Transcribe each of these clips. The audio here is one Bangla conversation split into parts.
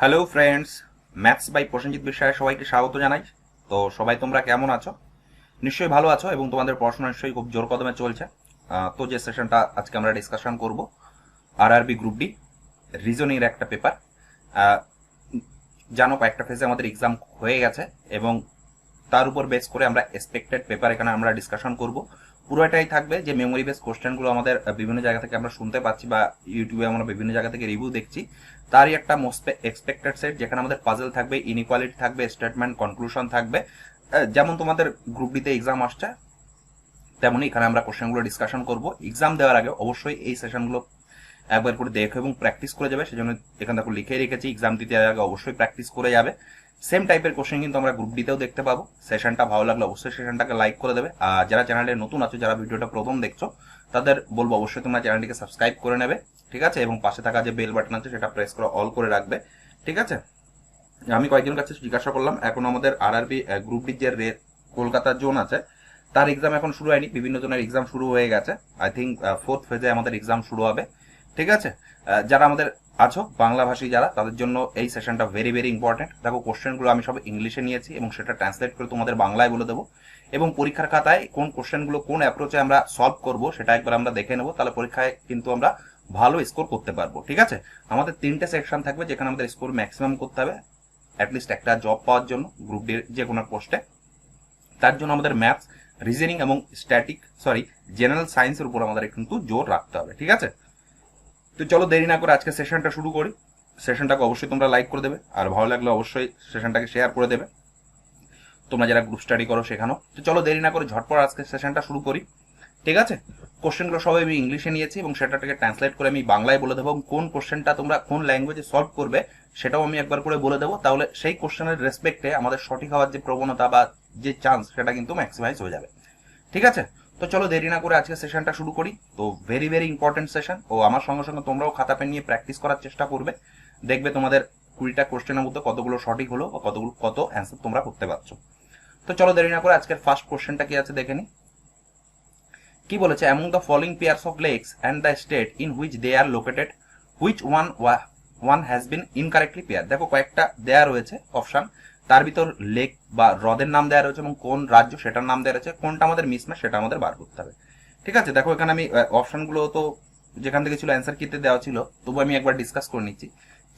Hello friends, maths by Prasenjit বিষয়ে সবাইকে স্বাগত জানাই। তো সবাই তোমরা কেমন আছো? নিশ্চয়ই ভালো আছো এবং তোমাদের পড়াশোনা নিশ্চয়ই খুব জোর কদমে চলছে। তো যে সেশনটা আজকে আমরা ডিসকাশন করব, আরআরবি গ্রুপ ডি রিজনিং এর একটা পেপার। জানো কয়েকটা ফেজে আমাদের এক্সাম হয়ে গেছে এবং তার উপর বেস করে আমরা এক্সপেক্টেড পেপার এখানে আমরা ডিসকাশন করব। পুরোটাই থাকবে যে মেমোরি বেস কোশ্চেনগুলো আমাদের বিভিন্ন জায়গা থেকে আমরা শুনতে পাচ্ছি বা ইউটিউবে আমরা বিভিন্ন জায়গা থেকে রিভিউ দেখছি, তারই একটা মোস্ট এক্সপেক্টেড সেট, যেখানে আমাদের পাজল থাকবে, ইনইকুয়ালিটি থাকবে, স্টেটমেন্ট, কনক্লুশন থাকবে। যেমন তোমাদের গ্রুপ ডিতে এক্সাম আসছে তেমনই এখানে আমরা কোশ্চেনগুলো ডিসকাশন করব। এক্সাম দেওয়ার আগে অবশ্যই এই সেশনগুলো একবার করে দেখো এবং প্র্যাকটিস করে যাবে, সেজন্য এখানে দেখো লিখে রেখেছি এক্সাম দিতে আগে অবশ্যই প্র্যাকটিস করে যাবে। সেম টাইপের কোশ্চেন কিন্তু আমরা গ্রুপ ডিতেও দেখতে পাবো। সেশনটা ভালো লাগলে অবশ্যই সেশনটাকে লাইক করে দেবে, আর যারা চ্যানেলে নতুন আছো, যারা ভিডিওটা প্রথম দেখছো, তাদের বলবো অবশ্যই তোমরা চ্যানেলটিকে সাবস্ক্রাইব করে নেবে, ঠিক আছে, এবং পাশে থাকা যে বেল বাটন আছে সেটা প্রেস করে অল করে রাখবে, ঠিক আছে। আমি কয়েকজনের কাছে জিজ্ঞাসা করলাম, এখন আমাদের আরআরবি গ্রুপ ডি যে কলকাতার জোন আছে তার এক্সাম এখন শুরু হয়নি, বিভিন্ন জনের এক্সাম শুরু হয়ে গেছে। আই থিঙ্ক ফোর্থ ফেজে আমাদের এক্সাম শুরু হবে, ঠিক আছে। যারা আমাদের আছো বাংলাভাষী যারা, তাদের জন্য এই সেশনটা ভেরি ভেরি ইম্পর্টেন্ট। দেখো কোশ্চেনগুলো আমি সব ইংলিশে নিয়েছি এবং সেটা ট্রান্সলেট করে তোমাদের বাংলায় বলে দেবো, এবং পরীক্ষার খাতায় কোন কোশ্চেনগুলো কোন অ্যাপ্রোচে আমরা সলভ করব সেটা একবার আমরা দেখে নেবো, তাহলে পরীক্ষায় কিন্তু আমরা ভালো স্কোর করতে পারবো, ঠিক আছে। আমাদের 3টে সেকশন থাকবে যেখানে আমাদের স্কোর ম্যাক্সিমাম করতে হবে অ্যাটলিস্ট একটা জব পাওয়ার জন্য গ্রুপ ডি যে কোনো পোস্টে। তার জন্য আমাদের ম্যাথস, রিজনিং এবং জেনারেল সায়েন্সের উপর আমাদের কিন্তু জোর রাখতে হবে, ঠিক আছে। তো চলো দেরি না করে আজকে সেশনটা শুরু করি। সেশনটাকে অবশ্যই তোমরা লাইক করে দেবে, আর ভালো লাগলে অবশ্যই সেশনটাকে শেয়ার করে দেবে, তোমরা যারা গ্রুপ স্টাডি করো সেখানেও। তো চলো দেরি না করে ঝটপট আজকে সেশনটা শুরু করি, ঠিক আছে। কোশ্চেনগুলো সবাই আমি ইংলিশে নিয়েছি এবং সেটাকে ট্রান্সলেট করে আমি বাংলায় বলে দেবো, এবং কোন কোশ্চেনটা তোমরা কোন ল্যাঙ্গুয়েজে সলভ করবে সেটাও আমি একবার করে বলে দেবো, তাহলে সেই কোশ্চেনের রেসপেক্টে আমাদের সঠিক হওয়ার যে প্রবণতা বা যে চান্স সেটা কিন্তু ম্যাক্সিমাইজ হয়ে যাবে, ঠিক আছে। তো চলো দেরি না করে আজকে সেশনটা শুরু করি। তো ভেরি ভেরি ইম্পর্টেন্ট সেশন, ও আমার সঙ্গে সঙ্গে তোমরাও খাতা পেন নিয়ে প্র্যাকটিস করার চেষ্টা করবে। দেখবে তোমাদের 20টা কোশ্চেনের মধ্যে কতগুলো সঠিক হলো বা কত অ্যান্সার তোমরা করতে পারছো। তো চলো দেরি না করে আজকের ফার্স্ট কোশ্চেনটা কি আছে দেখে নি। কি বলেছে, among the following pairs of lakes and the state in which they are located, which one has been incorrectly pair. দেখো কয়েকটা দেয়া রয়েছে অপশন, তার ভিতর লেক বা হ্রদের নাম দেওয়া রয়েছে এবং কোন রাজ্য সেটার নাম দেওয়া রয়েছে, কোনটা আমাদের মিসম্যাচ সেটা আমাদের বার করতে হবে, ঠিক আছে। দেখো এখানে আমি অপশনগুলো তো যেখান থেকে ছিল অ্যান্সার কিতে দেওয়া ছিল, তবু আমি একবার ডিসকাস করে নিচ্ছি।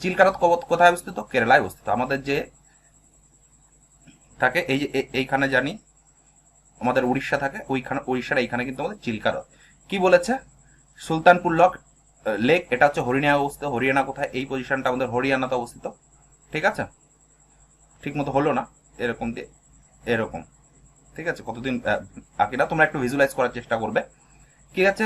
চিলকারত কোথায় অবস্থিত? কেরালায় অবস্থিত। আমাদের যে থাকে এই যে এইখানে জানি আমাদের উড়িষ্যা থাকে, ওইখানে উড়িষ্যার এইখানে কিন্তু আমাদের চিলকারত। কি বলেছে, সুলতানপুর লেক, এটা হচ্ছে হরিয়ানা অবস্থিত। হরিয়ানা কোথায়? এই পজিশনটা আমাদের হরিয়ানাতে অবস্থিত, ঠিক আছে। ঠিক মতো হলো না, এরকম দিয়ে এরকম, ঠিক আছে। কতদিন বাকি না, তোমরা একটু ভিজুয়ালাইজ করার চেষ্টা করবে। ঠিক আছে,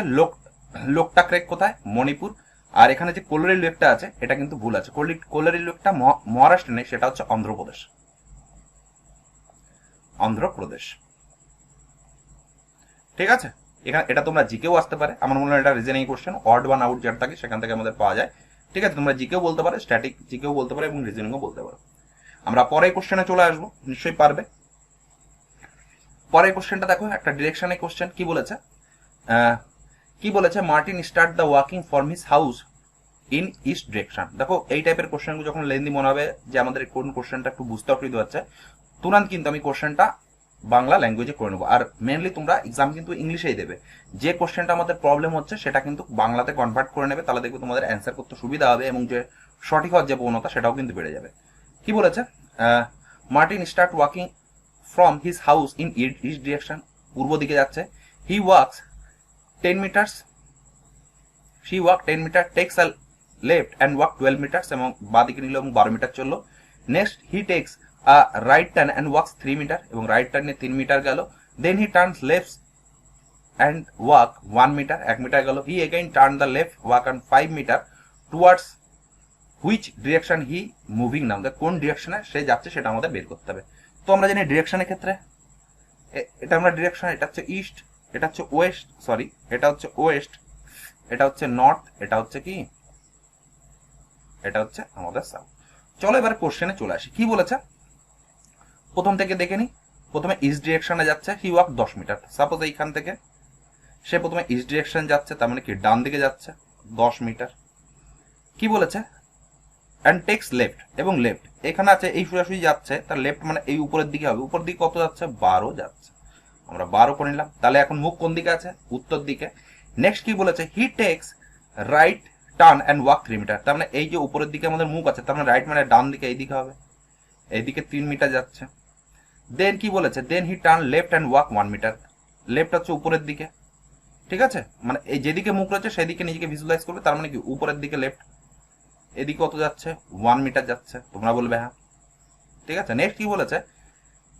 লোকটাক লেক কোথায়? মণিপুর। আর এখানে যে কোলারি লেকটা আছে এটা কিন্তু ভুল আছে, কোলারি লেকটা মহারাষ্ট্রে নেই, সেটা হচ্ছে অন্ধ্রপ্রদেশ, অন্ধ্রপ্রদেশ, ঠিক আছে। এখানে এটা তোমরা জিকেও আসতে পারে, আমার মনে হয় এটা reasoning question, odd one out যেটা থাকে সেখান থেকে আমাদের পাওয়া যায়, ঠিক আছে। তোমরা জিকেও বলতে পারো, স্ট্যাটিক জিকেও বলতে পারো এবং রিজনিংও বলতে পারো। আমরা পরে কোশ্চেনে চলে আসবো, নিশ্চয়ই পারবে। পরের কোশ্চেনটা দেখো, একটা ডিরেকশনে কোশ্চেন। কি বলেছে, Martin start the walking from his house in east direction. দেখো এই টাইপের কোশ্চেনগুলো যখন লেন্দি মনে হবে যে আমাদের কোন কোশ্চেনটা একটু বুঝতে অসুবিধা হচ্ছে, তুরন্ত কিন্তু আমি কোশ্চেনটা বাংলা ল্যাঙ্গুয়েজে করে নেবো। আর মেনলি তোমরা এক্সাম কিন্তু ইংলিশেই দেবে, যে কোশ্চেনটা আমাদের প্রবলেম হচ্ছে সেটা কিন্তু বাংলাতে কনভার্ট করে নেবে, তাহলে দেখবে তোমাদের অ্যান্সার করতে সুবিধা হবে এবং যে সঠিক হওয়ার যে প্রবণতা সেটাও কিন্তু বেড়ে যাবে। কি বলেছে, Martin start walking from his house in east direction, পূর্ব দিকে যাচ্ছে। He walks 10 metres, she walk 10 metre, takes a left and walk 12 metres, এবং বাঁ দিকে নিল এবং 12 মিটার চললো। Next he takes a right turn and walks 3 metre, এবং রাইট টার্ন নিয়ে 3 মিটার গেল। Then he turns left and walk 1 metre, 1 metre গেল। He again turn the left walk and 5 metre towards which direction he moving now. কোন ডিরেকশনে সে যাচ্ছে সেটা আমাদের বের করতে হবে। তো আমরা জানি ডিরেকশনের ক্ষেত্রে এটা আমরা ডিরেকশন, এটা হচ্ছে ইস্ট, এটা হচ্ছে ওয়েস্ট, এটা হচ্ছে ওয়েস্ট, এটা হচ্ছে নর্থ, এটা হচ্ছে কি, এটা হচ্ছে আমাদের সাউথ। চলো এবার কোশ্চেনে চলে আসি। কি বলেছে প্রথম থেকে দেখে নি। প্রথমে ইস্ট ডিরেকশনে যাচ্ছে, হি ওয়াক 10 মিটার। সাপোজ এইখান থেকে সে প্রথমে ইস্ট ডিরেকশন যাচ্ছে, তার মানে কি ডান দিকে যাচ্ছে 10 মিটার। কি বলেছে, অ্যান্ড টেক্স লেফট এবং লেফট এখানে আছে এই সোজাসুজি যাচ্ছে, তার লেফট মানে এই উপরের দিকে হবে, উপর দিকে কত যাচ্ছে 12 যাচ্ছে, আমরা 12 করে নিলাম। তাহলে এখন মুখ কোন দিকে আছে, উত্তর দিকে। নেক্সট কি বলেছে, he takes right turn and walk 3 metre, তার মানে এই যে উপরের দিকে আমাদের মুখ আছে, তার মানে রাইট মানে ডান দিকে এই দিকে হবে, এইদিকে 3 মিটার যাচ্ছে। দেন কি বলেছে, then he turn left and walk 1 metre, left হচ্ছে উপরের দিকে, ঠিক আছে, মানে এই যেদিকে মুখ রয়েছে সেদিকে নিজেকে ভিজুয়ালাইজ করবে, তার মানে কি উপরের দিকে লেফট, এদিকে কত যাচ্ছে 1 মিটার যাচ্ছে, তোমরা বলবে হ্যাঁ, ঠিক আছে। নেক্সট কি বলেছে,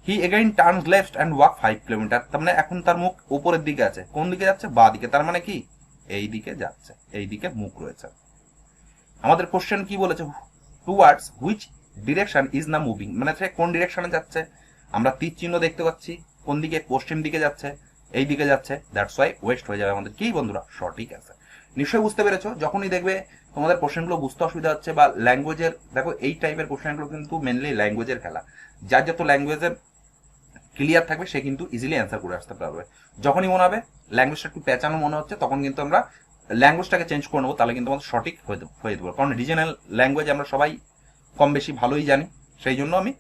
he again turns left and walk 5 kilometre, তার মানে এখন তার মুখ উপরের দিকে আছে, কোন দিকে যাচ্ছে বাঁ দিকে, তার মানে কি এই দিকে যাচ্ছে, এই দিকে মুখ রয়েছে। আমাদের কোশ্চেন কি বলেছে, টুয়ার্ডস হুইচ ডিরেকশন ইজ না মুভিং, মানে সে কোন ডিরেকশনে যাচ্ছে, আমরা তীর চিহ্ন দেখতে পাচ্ছি, কোন দিকে, পশ্চিম দিকে যাচ্ছে, এই দিকে যাচ্ছে, দ্যাটস ওয়াই ওয়েস্ট হয়ে যাবে আমাদের কি বন্ধুরা, সঠিক আছে। নিশ্চয়ই বুঝতে পেরেছো, যখনই দেখবে তোমাদের কোশ্চেনগুলো বুঝতে অসুবিধা হচ্ছে বা ল্যাঙ্গুয়েজের, দেখো এই টাইপের কোশ্চেনগুলো কিন্তু মেনলি ল্যাঙ্গুয়েজের খেলা, যার যত ল্যাঙ্গুয়েজের ক্লিয়ার থাকবে সে কিন্তু ইজিলি অ্যান্সার করে আসতে পারবে। যখনই মনে হবে ল্যাঙ্গুয়েজটা একটু পেঁচানো মনে হচ্ছে, তখন কিন্তু আমরা ল্যাঙ্গুয়েজটাকে চেঞ্জ করে নেবো, তাহলে কিন্তু আমাদের সঠিক হয়ে যেতে পারবো, কারণ রিজনাল ল্যাঙ্গুয়েজ আমরা সবাই কম বেশি ভালোই জানি, সেই জন্য আমি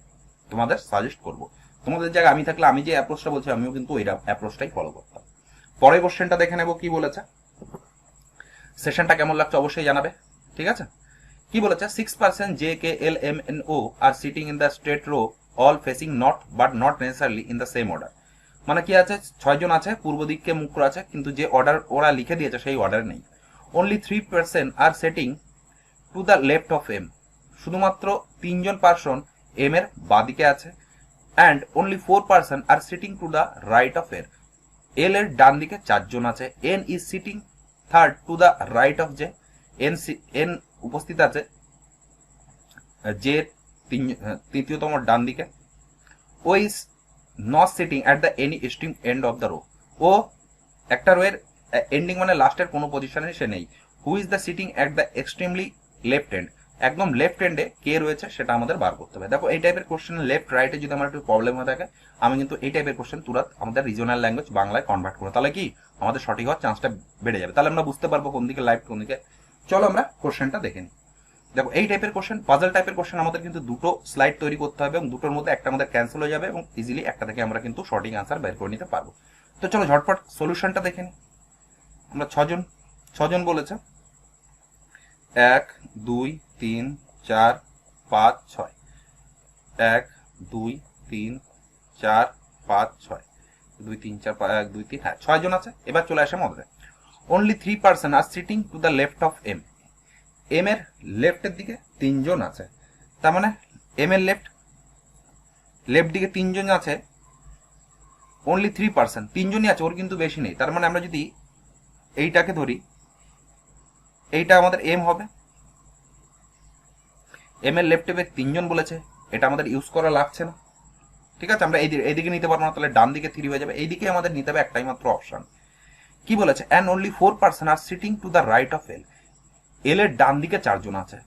তোমাদের সাজেস্ট করব। তোমাদের জায়গায় আমি থাকলে আমি যে অ্যাপ্রোচটা বলছি আমিও কিন্তু এই অ্যাপ্রোচটাই ফলো করতাম। পরের কোশ্চেনটা দেখে নেব কি বলেছে, সেশনটা কেমন লাগছে অবশ্যই জানাবে, ঠিক আছে। কি বলেছে, 6% JKLMNO are sitting in the straight row all facing north but not necessarily in the same order, মানে কি আছে 6 জন আছে পূর্ব দিককে মুখ করে আছে, কিন্তু যে অর্ডার ওরা লিখে দিয়েছে সেই অর্ডার নেই। Only 3% are setting to the left of M, শুধুমাত্র 3জন পার্সন এম এর বাদিকে আছে, and only 4% are sitting to the right of এর, এল এর ডান দিকে 4 জন আছে। N is sitting third to the right of J, N উপস্থিত আছে যে তৃতীয়তম ডান দিকে। O is not sitting at the any extreme end of the row, O একটা রোয়ের এন্ডিং মানে লাস্টের কোনো পজিশনে সে নেই। Who is the sitting at the extremely left end, একদম লেফট এন্ডে কে রয়েছে সেটা আমাদের বার করতে হবে। দেখো এই টাইপের কোশ্চেন লেফট রাইটে যদি আমার একটু প্রবলেম হয়ে থাকে, আমি কিন্তু এই টাইপের কোশ্চেন তুরন্ত আমাদের রিজনাল ল্যাঙ্গুয়েজ বাংলায় কনভার্ট করবো, তাহলে কি আমাদের সঠিক হওয়ার চান্সটা বেড়ে যাবে, তাহলে আমরা বুঝতে পারবো কোন দিকে লেফট কোন দিকে। চলো আমরা কোশ্চেনটা দেখে নিই। দেখো এই টাইপের কোশ্চেন, পাজল টাইপের কোশ্চেন আমাদের কিন্তু দুটো স্লাইড তৈরি করতে হবে এবং দুটোর মধ্যে একটা আমাদের ক্যান্সেল হয়ে যাবে এবং ইজিলি একটা থেকে আমরা কিন্তু সঠিক আনসার বের করে নিতে পারবো। তো চলো ঝটপট সলিউশনটা দেখে নিই। আমরা ছজন বলেছে, 1 2 3 4 5 6, 1 2 3 4 5 6, 2 3 4 1 2 3, হ্যাঁ 6 জন আছে। এবার চলে আসে মধ্যে, only 3% are sitting to the left of M, M এর লেফটের দিকে 3 জন আছে, তার মানে এম এর লেফট দিকে 3 জন আছে, অনলি 3%, 3 জনই আছে, ওর কিন্তু বেশি নেই। তার মানে আমরা যদি এইটাকে ধরি, এইটা আমাদের এম হবে, এম এর লেফটে 3 জন বলেছে, এটা আমাদের ইউজ করা লাগছে না, ঠিক আছে। আমরা এইদিকে নিতে পারবো না, তাহলে ডান দিকে 3 হয়ে যাবে, এইদিকে আমাদের নিতে হবে একটাই মাত্র অপশন। কি বলেছে, and only 4% are sitting to the right of L, L এর ডান দিকে 4 জন আছে।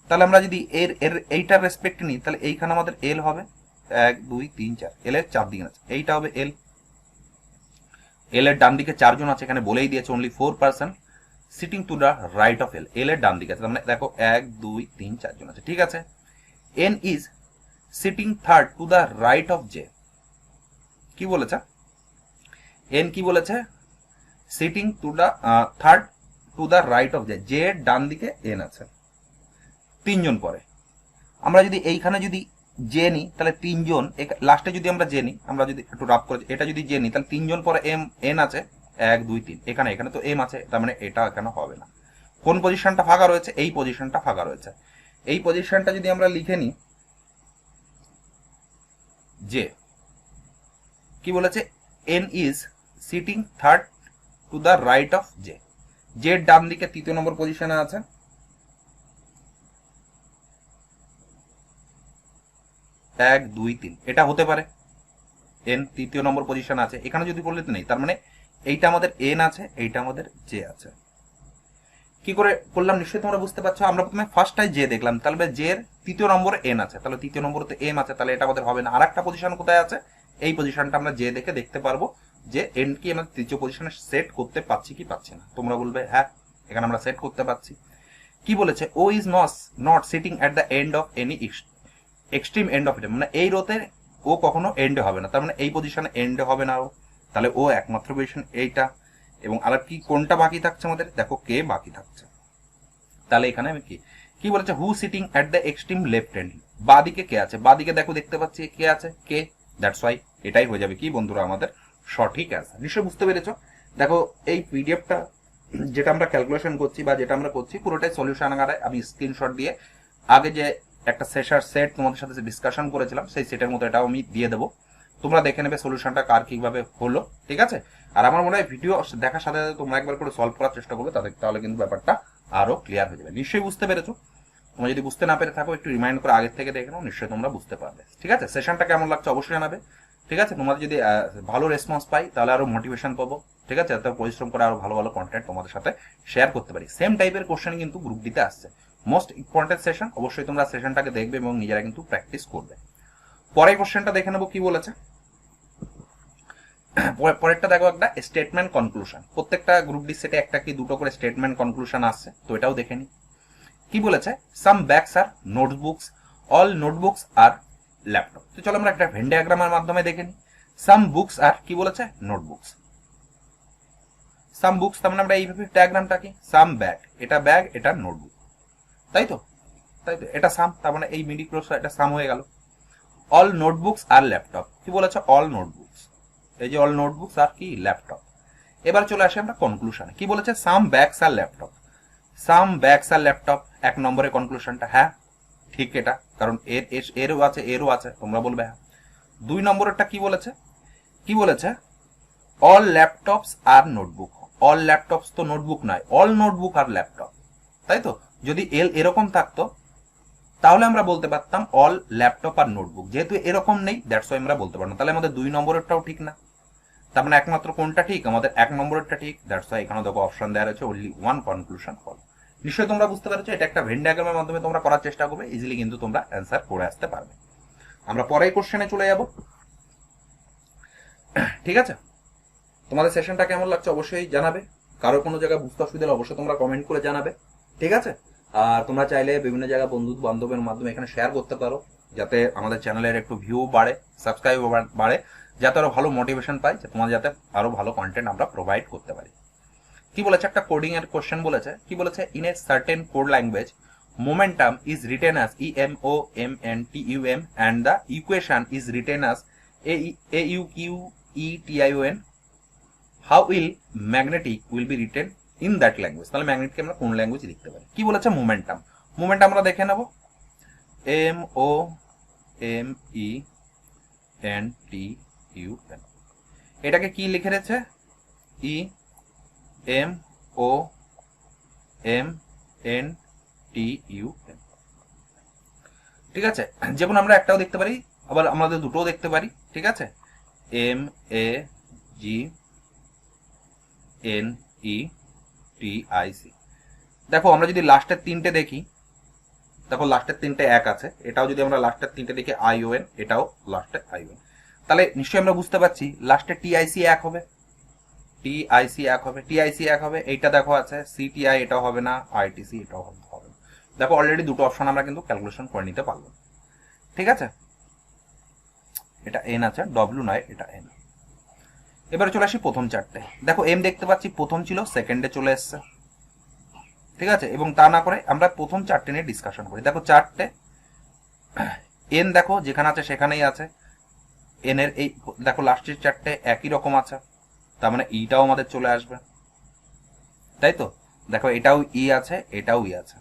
তাহলে আমরা যদি এইটার রেসপেক্ট নিই, তাহলে এইখানে আমাদের এল হবে 1 2 3 4, এল এর 4 দিকে আছে, এইটা হবে এল, এল এর ডান দিকে 4 জন আছে, এখানে বলেই দিয়েছে only 4% sitting to the right of L, L এর ডান দিকে আছে, মানে দেখো 1 2 3 4 জন আছে, ঠিক আছে। N is sitting third to the right of J, কি বলেছে, এন কি বলেছে, sitting to the third to the right of J, J এর ডান দিকে এন আছে, 3 জন পরে। আমরা যদি এইখানে যদি জে নিই, তাহলে 3 জন লাস্টে যদি আমরা জে নিই, আমরা যদি একটু রাফ করে এটা যদি জে নিই, তাহলে 3 জন পরে এম এন আছে 1 2 3, এখানে তো এম আছে, তার মানে এটা এখানে হবে না। কোন পজিশনটা ফাঁকা রয়েছে, এই পজিশনটা ফাঁকা রয়েছে, এই পজিশনটা যদি আমরা লিখে নিই, জে কি বলেছে, N is sitting third to the right of J, J এর ডান দিকে 3য় নম্বর পজিশনে আছে, 1 2 3, এটা হতে পারে এন 3য় নম্বর পজিশন আছে, এখানে যদি বললে তো নেই, তার মানে এইটা আমাদের এন আছে, এইটা আমাদের জে আছে। কি করে করলাম নিশ্চয়ই তোমরা বুঝতে পারছো। আমরা প্রথমে ফার্স্টটাই জে দেখলাম, তাহলে জে এর 3য় নম্বরে এন আছে, তাহলে 3য় নম্বরে এম আছে, তাহলে এটা আমাদের হবে না। আর একটা পজিশন কোথায় আছে, এই পজিশনটা আমরা জে দেখে দেখতে পারবো যে এন কি আমরা 3য় পজিশনে সেট করতে পারছি কি পাচ্ছি না। তোমরা বলবে হ্যাঁ, এখানে আমরা সেট করতে পারছি। কি বলেছে, O is not sitting at the end of any extreme end of it, মানে এই রোতে ও কখনো এন্ডে হবে না, তার মানে এই পজিশনে এন্ডে হবে না ও, তাহলে ও একমাত্র পজিশন এইটা। এবং আর কি কোনটা বাকি থাকছে আমাদের, দেখো কে বাকি থাকছে, তাহলে এখানে আমি কি বলেছে, who sitting at the extreme left hand, বাদিকে কে আছে, বাদিকে দেখো দেখতে পাচ্ছি কে আছে, কে, দ্যাটস ওয়াই এটাই হয়ে যাবে কি বন্ধুরা আমাদের সঠিক অ্যান্সার। নিশ্চয়ই বুঝতে পেরেছো। দেখো এই পিডিএফটা যেটা আমরা ক্যালকুলেশন করছি বা যেটা আমরা করছি পুরোটাই সলিউশন আকারে আমি স্ক্রিনশট দিয়ে আগে যে একটা সেট তোমাদের সাথে ডিসকাশন করেছিলাম সেই সেটের মতো এটাও আমি দিয়ে দেবো, তোমরা দেখে নেবে সলিউশনটা কার কিভাবে হলো, ঠিক আছে। আর আমার মনে হয় ভিডিও দেখার সাথে সাথে তোমরা একবার করে সলভ করার চেষ্টা করবে, তাহলে কিন্তু ব্যাপারটা আরো ক্লিয়ার হয়ে যাবে। নিশ্চয়ই বুঝতে পেরেছো। তোমরা যদি বুঝতে না পেরে থাকো একটু রিমাইন্ড করে আগের থেকে দেখে নাও, নিশ্চয়ই তোমরা বুঝতে পারবে, ঠিক আছে। সেশনটা কেমন লাগছে অবশ্যই জানাবে, ঠিক আছে। তোমাদের যদি ভালো রেসপন্স পাই তাহলে আরো মোটিভেশন পাবো, ঠিক আছে, যাতে পরিশ্রম করে আরো ভালো ভালো কন্টেন্ট তোমাদের সাথে শেয়ার করতে পারি। সেম টাইপের কোশ্চেন কিন্তু গ্রুপ ডিতে আসছে, মোস্ট ইম্পর্টেন্ট সেশন, অবশ্যই তোমরা সেশনটাকে দেখবে এবং নিজেরা কিন্তু প্র্যাকটিস করবে। পরের কোশ্চেনটা দেখে নেবো কি বলেছে। পরেরটা দেখো একটা স্টেটমেন্ট কনক্লুশন, প্রত্যেকটা গ্রুপ ডি সেটে একটা কি দুটো করে স্টেটমেন্ট কনক্লুশন আসছে, তো এটাও দেখে নি। কি বলেছে, সাম ব্যাগস আর নোটবুকস, অল নোটবুকস আর ল্যাপটপ। তো চলো আমরা একটা ভেন ডায়াগ্রামের মাধ্যমে দেখে নিই। সাম বুকস আর কি বলেছে, নোটবুকস। সাম বুকস তার মানে আমরা এইভাবে ডায়াগ্রামটা কি, সাম ব্যাগ, এটা ব্যাগ এটা নোটবুক, তাই তো এটা সাম, তার মানে এই মিডি ক্রস এটা সাম হয়ে গেল। অল নোটবুকস আর ল্যাপটপ, কি বলেছে, অল নোটবুকস, এই যে অল নোটবুকস আর কি ল্যাপটপ। এবার চলে আসে আমরা কনক্লুশনে, কি বলেছে, সাম ব্যাগস আর ল্যাপটপ, সাম ব্যাগস আর ল্যাপটপ, এক নম্বরের কনক্লুশনটা হ্যাঁ ঠিক এটা, কারণ এরও আছে তোমরা বলবে হ্যাঁ। দুই নম্বরেরটা কি বলেছে, অল ল্যাপটপস আর নোটবুক, অল ল্যাপটপস তো নোটবুক নয়, অল নোটবুক আর ল্যাপটপ, তাই তো। যদি এরকম থাকতো তাহলে আমরা বলতে পারতাম অল ল্যাপটপ আর নোটবুক, যেহেতু এরকম নেই দ্যাটস ওয়াই আমরা বলতে পারবো না, তাহলে আমাদের দুই নম্বরেরটাও ঠিক না। তার মানে একমাত্র কোনটা ঠিক, আমাদের এক নম্বরেরটা ঠিক, দ্যাটস ওয়াই এখানে দেখো অপশন দেওয়া রয়েছে অনলি ওয়ান কনক্লুশন ফল। নিশ্চয়ই তোমরা বুঝতে পেরেছো, এটা একটা ভেন ডায়াগ্রামের মাধ্যমে তোমরা করার চেষ্টা করবে, ইজিলি কিন্তু তোমরা অ্যান্সার করে আসতে পারবে। আমরা পরের কোশ্চেনে চলে যাব, ঠিক আছে। তোমাদের সেশনটা কেমন লাগছে অবশ্যই জানাবে, কারো কোনো জায়গায় বুঝতে অসুবিধা হলে অবশ্যই তোমরা কমেন্ট করে জানাবে, ঠিক আছে। আর তোমরা চাইলে বিভিন্ন জায়গায় বন্ধু বান্ধবের মাধ্যমে এখানে শেয়ার করতে পারো, যাতে আমাদের চ্যানেলের একটু ভিউ বাড়ে, সাবস্ক্রাইব বাড়ে, যাতে আরো ভালো মোটিভেশন পাই, তোমাদের যাতে আরো ভালো কন্টেন্ট আমরা প্রোভাইড করতে পারি। কি বলেছে, একটা কোডিং এর কোশ্চেন বলেছে, কি বলেছে, in a certain code language momentum is written as EMOMNTUM and the equation is written as AUQETION. How will magnetic will be written in that language? তাহলে ম্যাগনেটিক আমরা কোন ল্যাঙ্গুয়েজে লিখতে পারি। কি বলেছে, মোমেন্টাম, মোমেন্টাম আমরা দেখে নেব, MOMENTUM, এটাকে কি লিখে রয়েছে, EMOMNTUM, ঠিক আছে। যেমন আমরা একটাও দেখতে পারি, আবার আমাদের দুটোও দেখতে পারি, ঠিক আছে, MAGNETIC। দেখো আমরা যদি লাস্টের তিনটে দেখি, দেখো লাস্টের তিনটে এক আছে, এটাও যদি আমরা লাস্টের তিনটে দেখি ION, এটাও লাস্টে ION, তাহলে নিশ্চয়ই আমরা বুঝতে পারছি লাস্টে TIC এক হবে, TIC এক হবে, এইটা দেখো আছে CTI, এটাও হবে না, ITC এটাও হবে না। দেখো অলরেডি দুটো অপশন আমরা কিন্তু ক্যালকুলেশন করে নিতে পারবো, ঠিক আছে। এটা N আছে, W নয়, এটা N। এবারে চলে আসি প্রথম চারটে, দেখো M দেখতে পাচ্ছি প্রথম ছিল, সেকেন্ডে চলে এসছে, ঠিক আছে। এবং তা না করে আমরা প্রথম চারটে নিয়ে ডিসকাশন করি। দেখো চারটে N দেখো যেখানে আছে সেখানেই আছে, N এর এই দেখো লাস্টের চারটে একই রকম আছে, তার মানে ইটাও আমাদের চলে আসবে, তাই তো। দেখো এটাও ই আছে, এটাও ই আছে,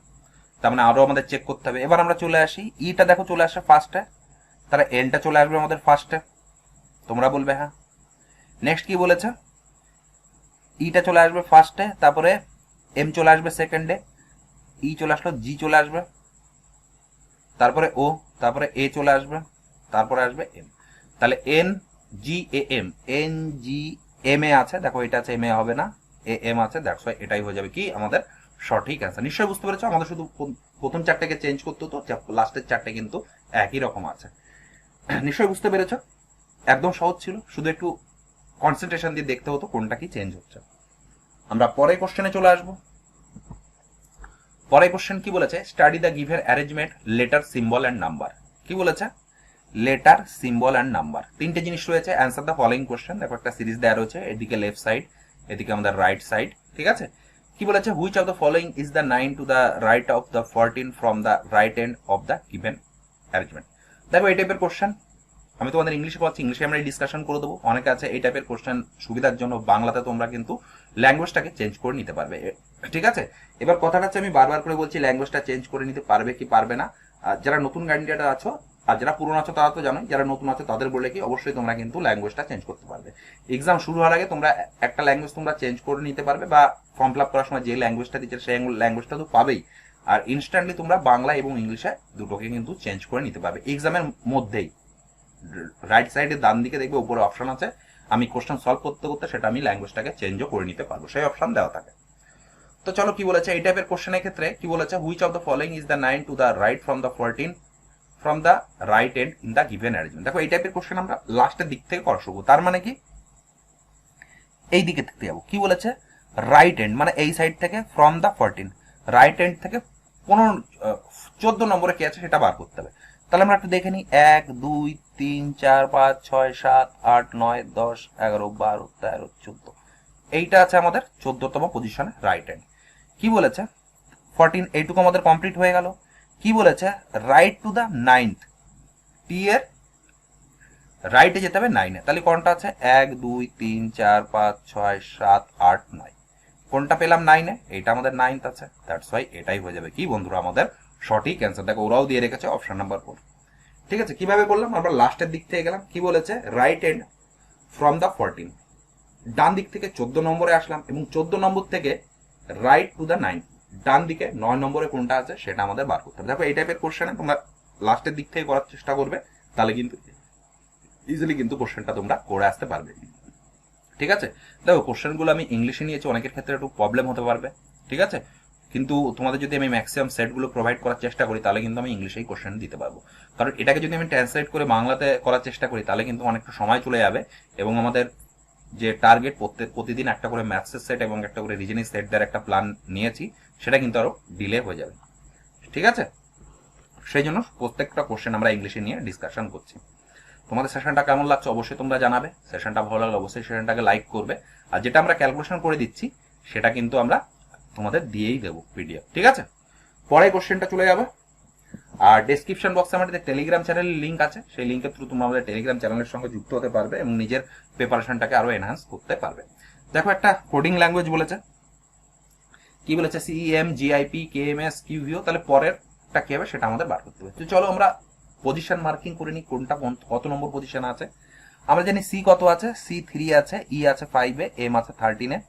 তার মানে আরো আমাদের চেক করতে হবে। এবার আমরা চলে আসি, ইটা দেখো চলে আসে ফার্স্টে, তাহলে এনটা চলে আসবে আমাদের ফার্স্টে, তোমরা বলবে হ্যাঁ। নেক্সট কি বলেছে, ইটা চলে আসবে ফার্স্টে, তারপরে এম চলে আসবে সেকেন্ডে, ই চলে আসলো, জি চলে আসবে, তারপরে ও, তারপরে এ চলে আসবে, তারপরে আসবে এম। তাহলে NGAM, NGMA আছে, দেখো এটা আছে, এম এ হবে না, AM আছে, দ্যাটস ওয়াই এটাই হয়ে যাবে কি আমাদের সঠিক অ্যান্সার। নিশ্চয়ই বুঝতে পেরেছো, আমাদের শুধু প্রথম চারটাকে চেঞ্জ করতে হতো, লাস্টের চারটে কিন্তু একই রকম আছে। নিশ্চয়ই বুঝতে পেরেছো, একদম সহজ ছিল, শুধু একটু কনসেন্ট্রেশন দিয়ে দেখতে হতো কোনটা কি চেঞ্জ হচ্ছে। আমরা পরে কোশ্চেনে চলে আসবো। পরের কোশ্চেন কি বলেছে, study the given arrangement letter, symbol and number. কি বলেছে, লেটার, সিম্বল অ্যান্ড নাম্বার, তিনটে জিনিস রয়েছে। অ্যান্সার দ্য ফলোইং কোশ্চেন, দেখো একটা সিরিজ দেওয়া রয়েছে, এদিকে লেফট সাইড, এদিকে আমাদের রাইট সাইড, ঠিক আছে। কি বলেছে, which of the following is the 9 to the right of the 14 from the right and of the given arrangement. দেখো এই টাইপের কোশ্চেন আমি তোমাদের ইংলিশে পাচ্ছি, ইংলিশে আমরা ডিসকাশন করে দেবো। অনেকে আছে এই টাইপের কোশ্চেন সুবিধার জন্য বাংলাতে তোমরা কিন্তু ল্যাঙ্গুয়েজটাকে চেঞ্জ করে নিতে পারবে, ঠিক আছে। এবার কথাটা হচ্ছে, আমি বারবার করে বলছি ল্যাঙ্গুয়েজটা চেঞ্জ করে নিতে পারবে কি পারবে না। আর যারা নতুন ক্যান্ডিডেট আছো আর যারা পুরনো আছো তারা তো জানোই, যারা নতুন আছো তাদের বলে কি অবশ্যই তোমরা কিন্তু ল্যাঙ্গুয়েজটা চেঞ্জ করতে পারবে। এক্সাম শুরু হওয়ার আগে তোমরা একটা ল্যাঙ্গুয়েজ তোমরা চেঞ্জ করে নিতে পারবে, বা ফর্ম ফিল আপ করার সময় যে ল্যাঙ্গুয়েজটা দিচ্ছে সেই ল্যাঙ্গুয়েজটা তো পাবেই। আর ইনস্ট্যান্টলি তোমরা বাংলা এবং ইংলিশে দুটোকে কিন্তু চেঞ্জ করে নিতে পারবে এক্সামের মধ্যেই। রাইট সাইডে ডান দিকে দেখবে উপরে অপশন আছে, আমি কোশ্চেন সলভ করতে করতে সেটা আমি ল্যাঙ্গুয়েজটাকে চেঞ্জও করে নিতে পারবো, সেই অপশন দেওয়া থাকে। তো চলো কি বলেছে এই টাইপের কোশ্চেনের ক্ষেত্রে, কি বলেছে, which of the following is the 9 to the right from the 14 from the right end in the given arrangement. দেখো এই টাইপের কোশ্চেন আমরা লাস্টের দিক থেকে করা শুরু, তার মানে কি এই দিকে থেকে যাবো। কি বলেছে, রাইট এন্ড মানে এই সাইড থেকে ফ্রম দ্য 14, রাইট এন্ড থেকে 14 নম্বরে কি আছে সেটা বার করতে হবে। তাহলে আমরা একটু দেখে নিই, 1 2 3 4 5 6 7 8 9 10 11 12 13 14, এইটা আছে আমাদের 14তম পজিশনে রাইট হ্যান্ড। কি বলেছে 14, এইটুকু আমাদের কমপ্লিট হয়ে গেল। কি বলেছে, রাইট টু দ্য 9th, টি এর রাইটে যেতে হবে 9-এ। তাহলে কোনটা আছে, 1 2 3 4 5 6 7 8 9, কোনটা পেলাম 9-এ, এটা আমাদের 9th আছে, দ্যাটস ওয়াই এটাই হয়ে যাবে কি বন্ধুরা আমাদের সঠিক অ্যান্সার। দেখো ওরাও দিয়ে রেখেছে অপশন নাম্বার 4, ঠিক আছে। কিভাবে করলাম, আমরা লাস্টের দিক থেকে গেলাম। কি বলেছে, রাইট এন্ড ফ্রম দ্য 14, ডান দিক থেকে 14 নম্বরে আসলাম এবং 14 নম্বর থেকে রাইট টু দ্য 9, ডান দিকে 9 নম্বরে কোনটা আছে সেটা আমাদের বার করতে হবে। দেখো এই টাইপের কোশ্চেনে তোমরা লাস্টের দিক থেকে করার চেষ্টা করবে, তাহলে কিন্তু ইজিলি কিন্তু কোশ্চেনটা তোমরা করে আসতে পারবে, ঠিক আছে। দেখো কোশ্চেনগুলো আমি ইংলিশে নিয়েছি, অনেকের ক্ষেত্রে একটু প্রবলেম হতে পারবে, ঠিক আছে। কিন্তু তোমাদের যদি আমি ম্যাক্সিমাম সেটগুলো প্রোভাইড করার চেষ্টা করি তাহলে কিন্তু আমি ইংলিশেই কোশ্চেন দিতে পারবো। কারণ এটাকে যদি আমি ট্রান্সলেট করে বাংলাতে করার চেষ্টা করি তাহলে কিন্তু অনেকটা সময় চলে যাবে, এবং আমাদের যে টার্গেট প্রতিদিন একটা করে ম্যাথসের সেট এবং একটা করে রিজনিং সেট দেওয়ার একটা প্ল্যান নিয়েছি, সেটা কিন্তু আরো ডিলে হয়ে যাবে, ঠিক আছে। সেই জন্য প্রত্যেকটা কোশ্চেন আমরা ইংলিশে নিয়ে ডিসকাশন করছি। তোমাদের সেশনটা কেমন লাগছে অবশ্যই তোমরা জানাবে, সেশনটা ভালো লাগলে অবশ্যই সেশনটাকে লাইক করবে। আর যেটা আমরা ক্যালকুলেশন করে দিচ্ছি সেটা কিন্তু আমরা তোমাদের দিয়েই দেবো পিডিএফ, ঠিক আছে। পরে কোশ্চেনটা চলে যাবে। আর ডেসক্রিপশন বক্সে আমাদের টেলিগ্রাম চ্যানেলের লিঙ্ক আছে, সেই লিঙ্কের থ্রু তোমরা আমাদের টেলিগ্রাম চ্যানেলের সঙ্গে যুক্ত হতে পারবে এবং নিজের প্রিপারেশনটাকে আরো এনহান্স করতে পারবে। দেখো একটা কোডিং ল্যাঙ্গুয়েজ বলেছে, কি বলেছে, সিএম জিআইপি কেএমএস কিউভিও, তাহলে পরেরটা কি হবে সেটা আমাদের বার করতে হবে। তো চলো আমরা পজিশন মার্কিং করে নিই, কোনটা কত নম্বর পজিশন আছে। আমরা জানি সি কত আছে, সি 3 আছে, ই আছে 5-এ, এম আছে 13-এ,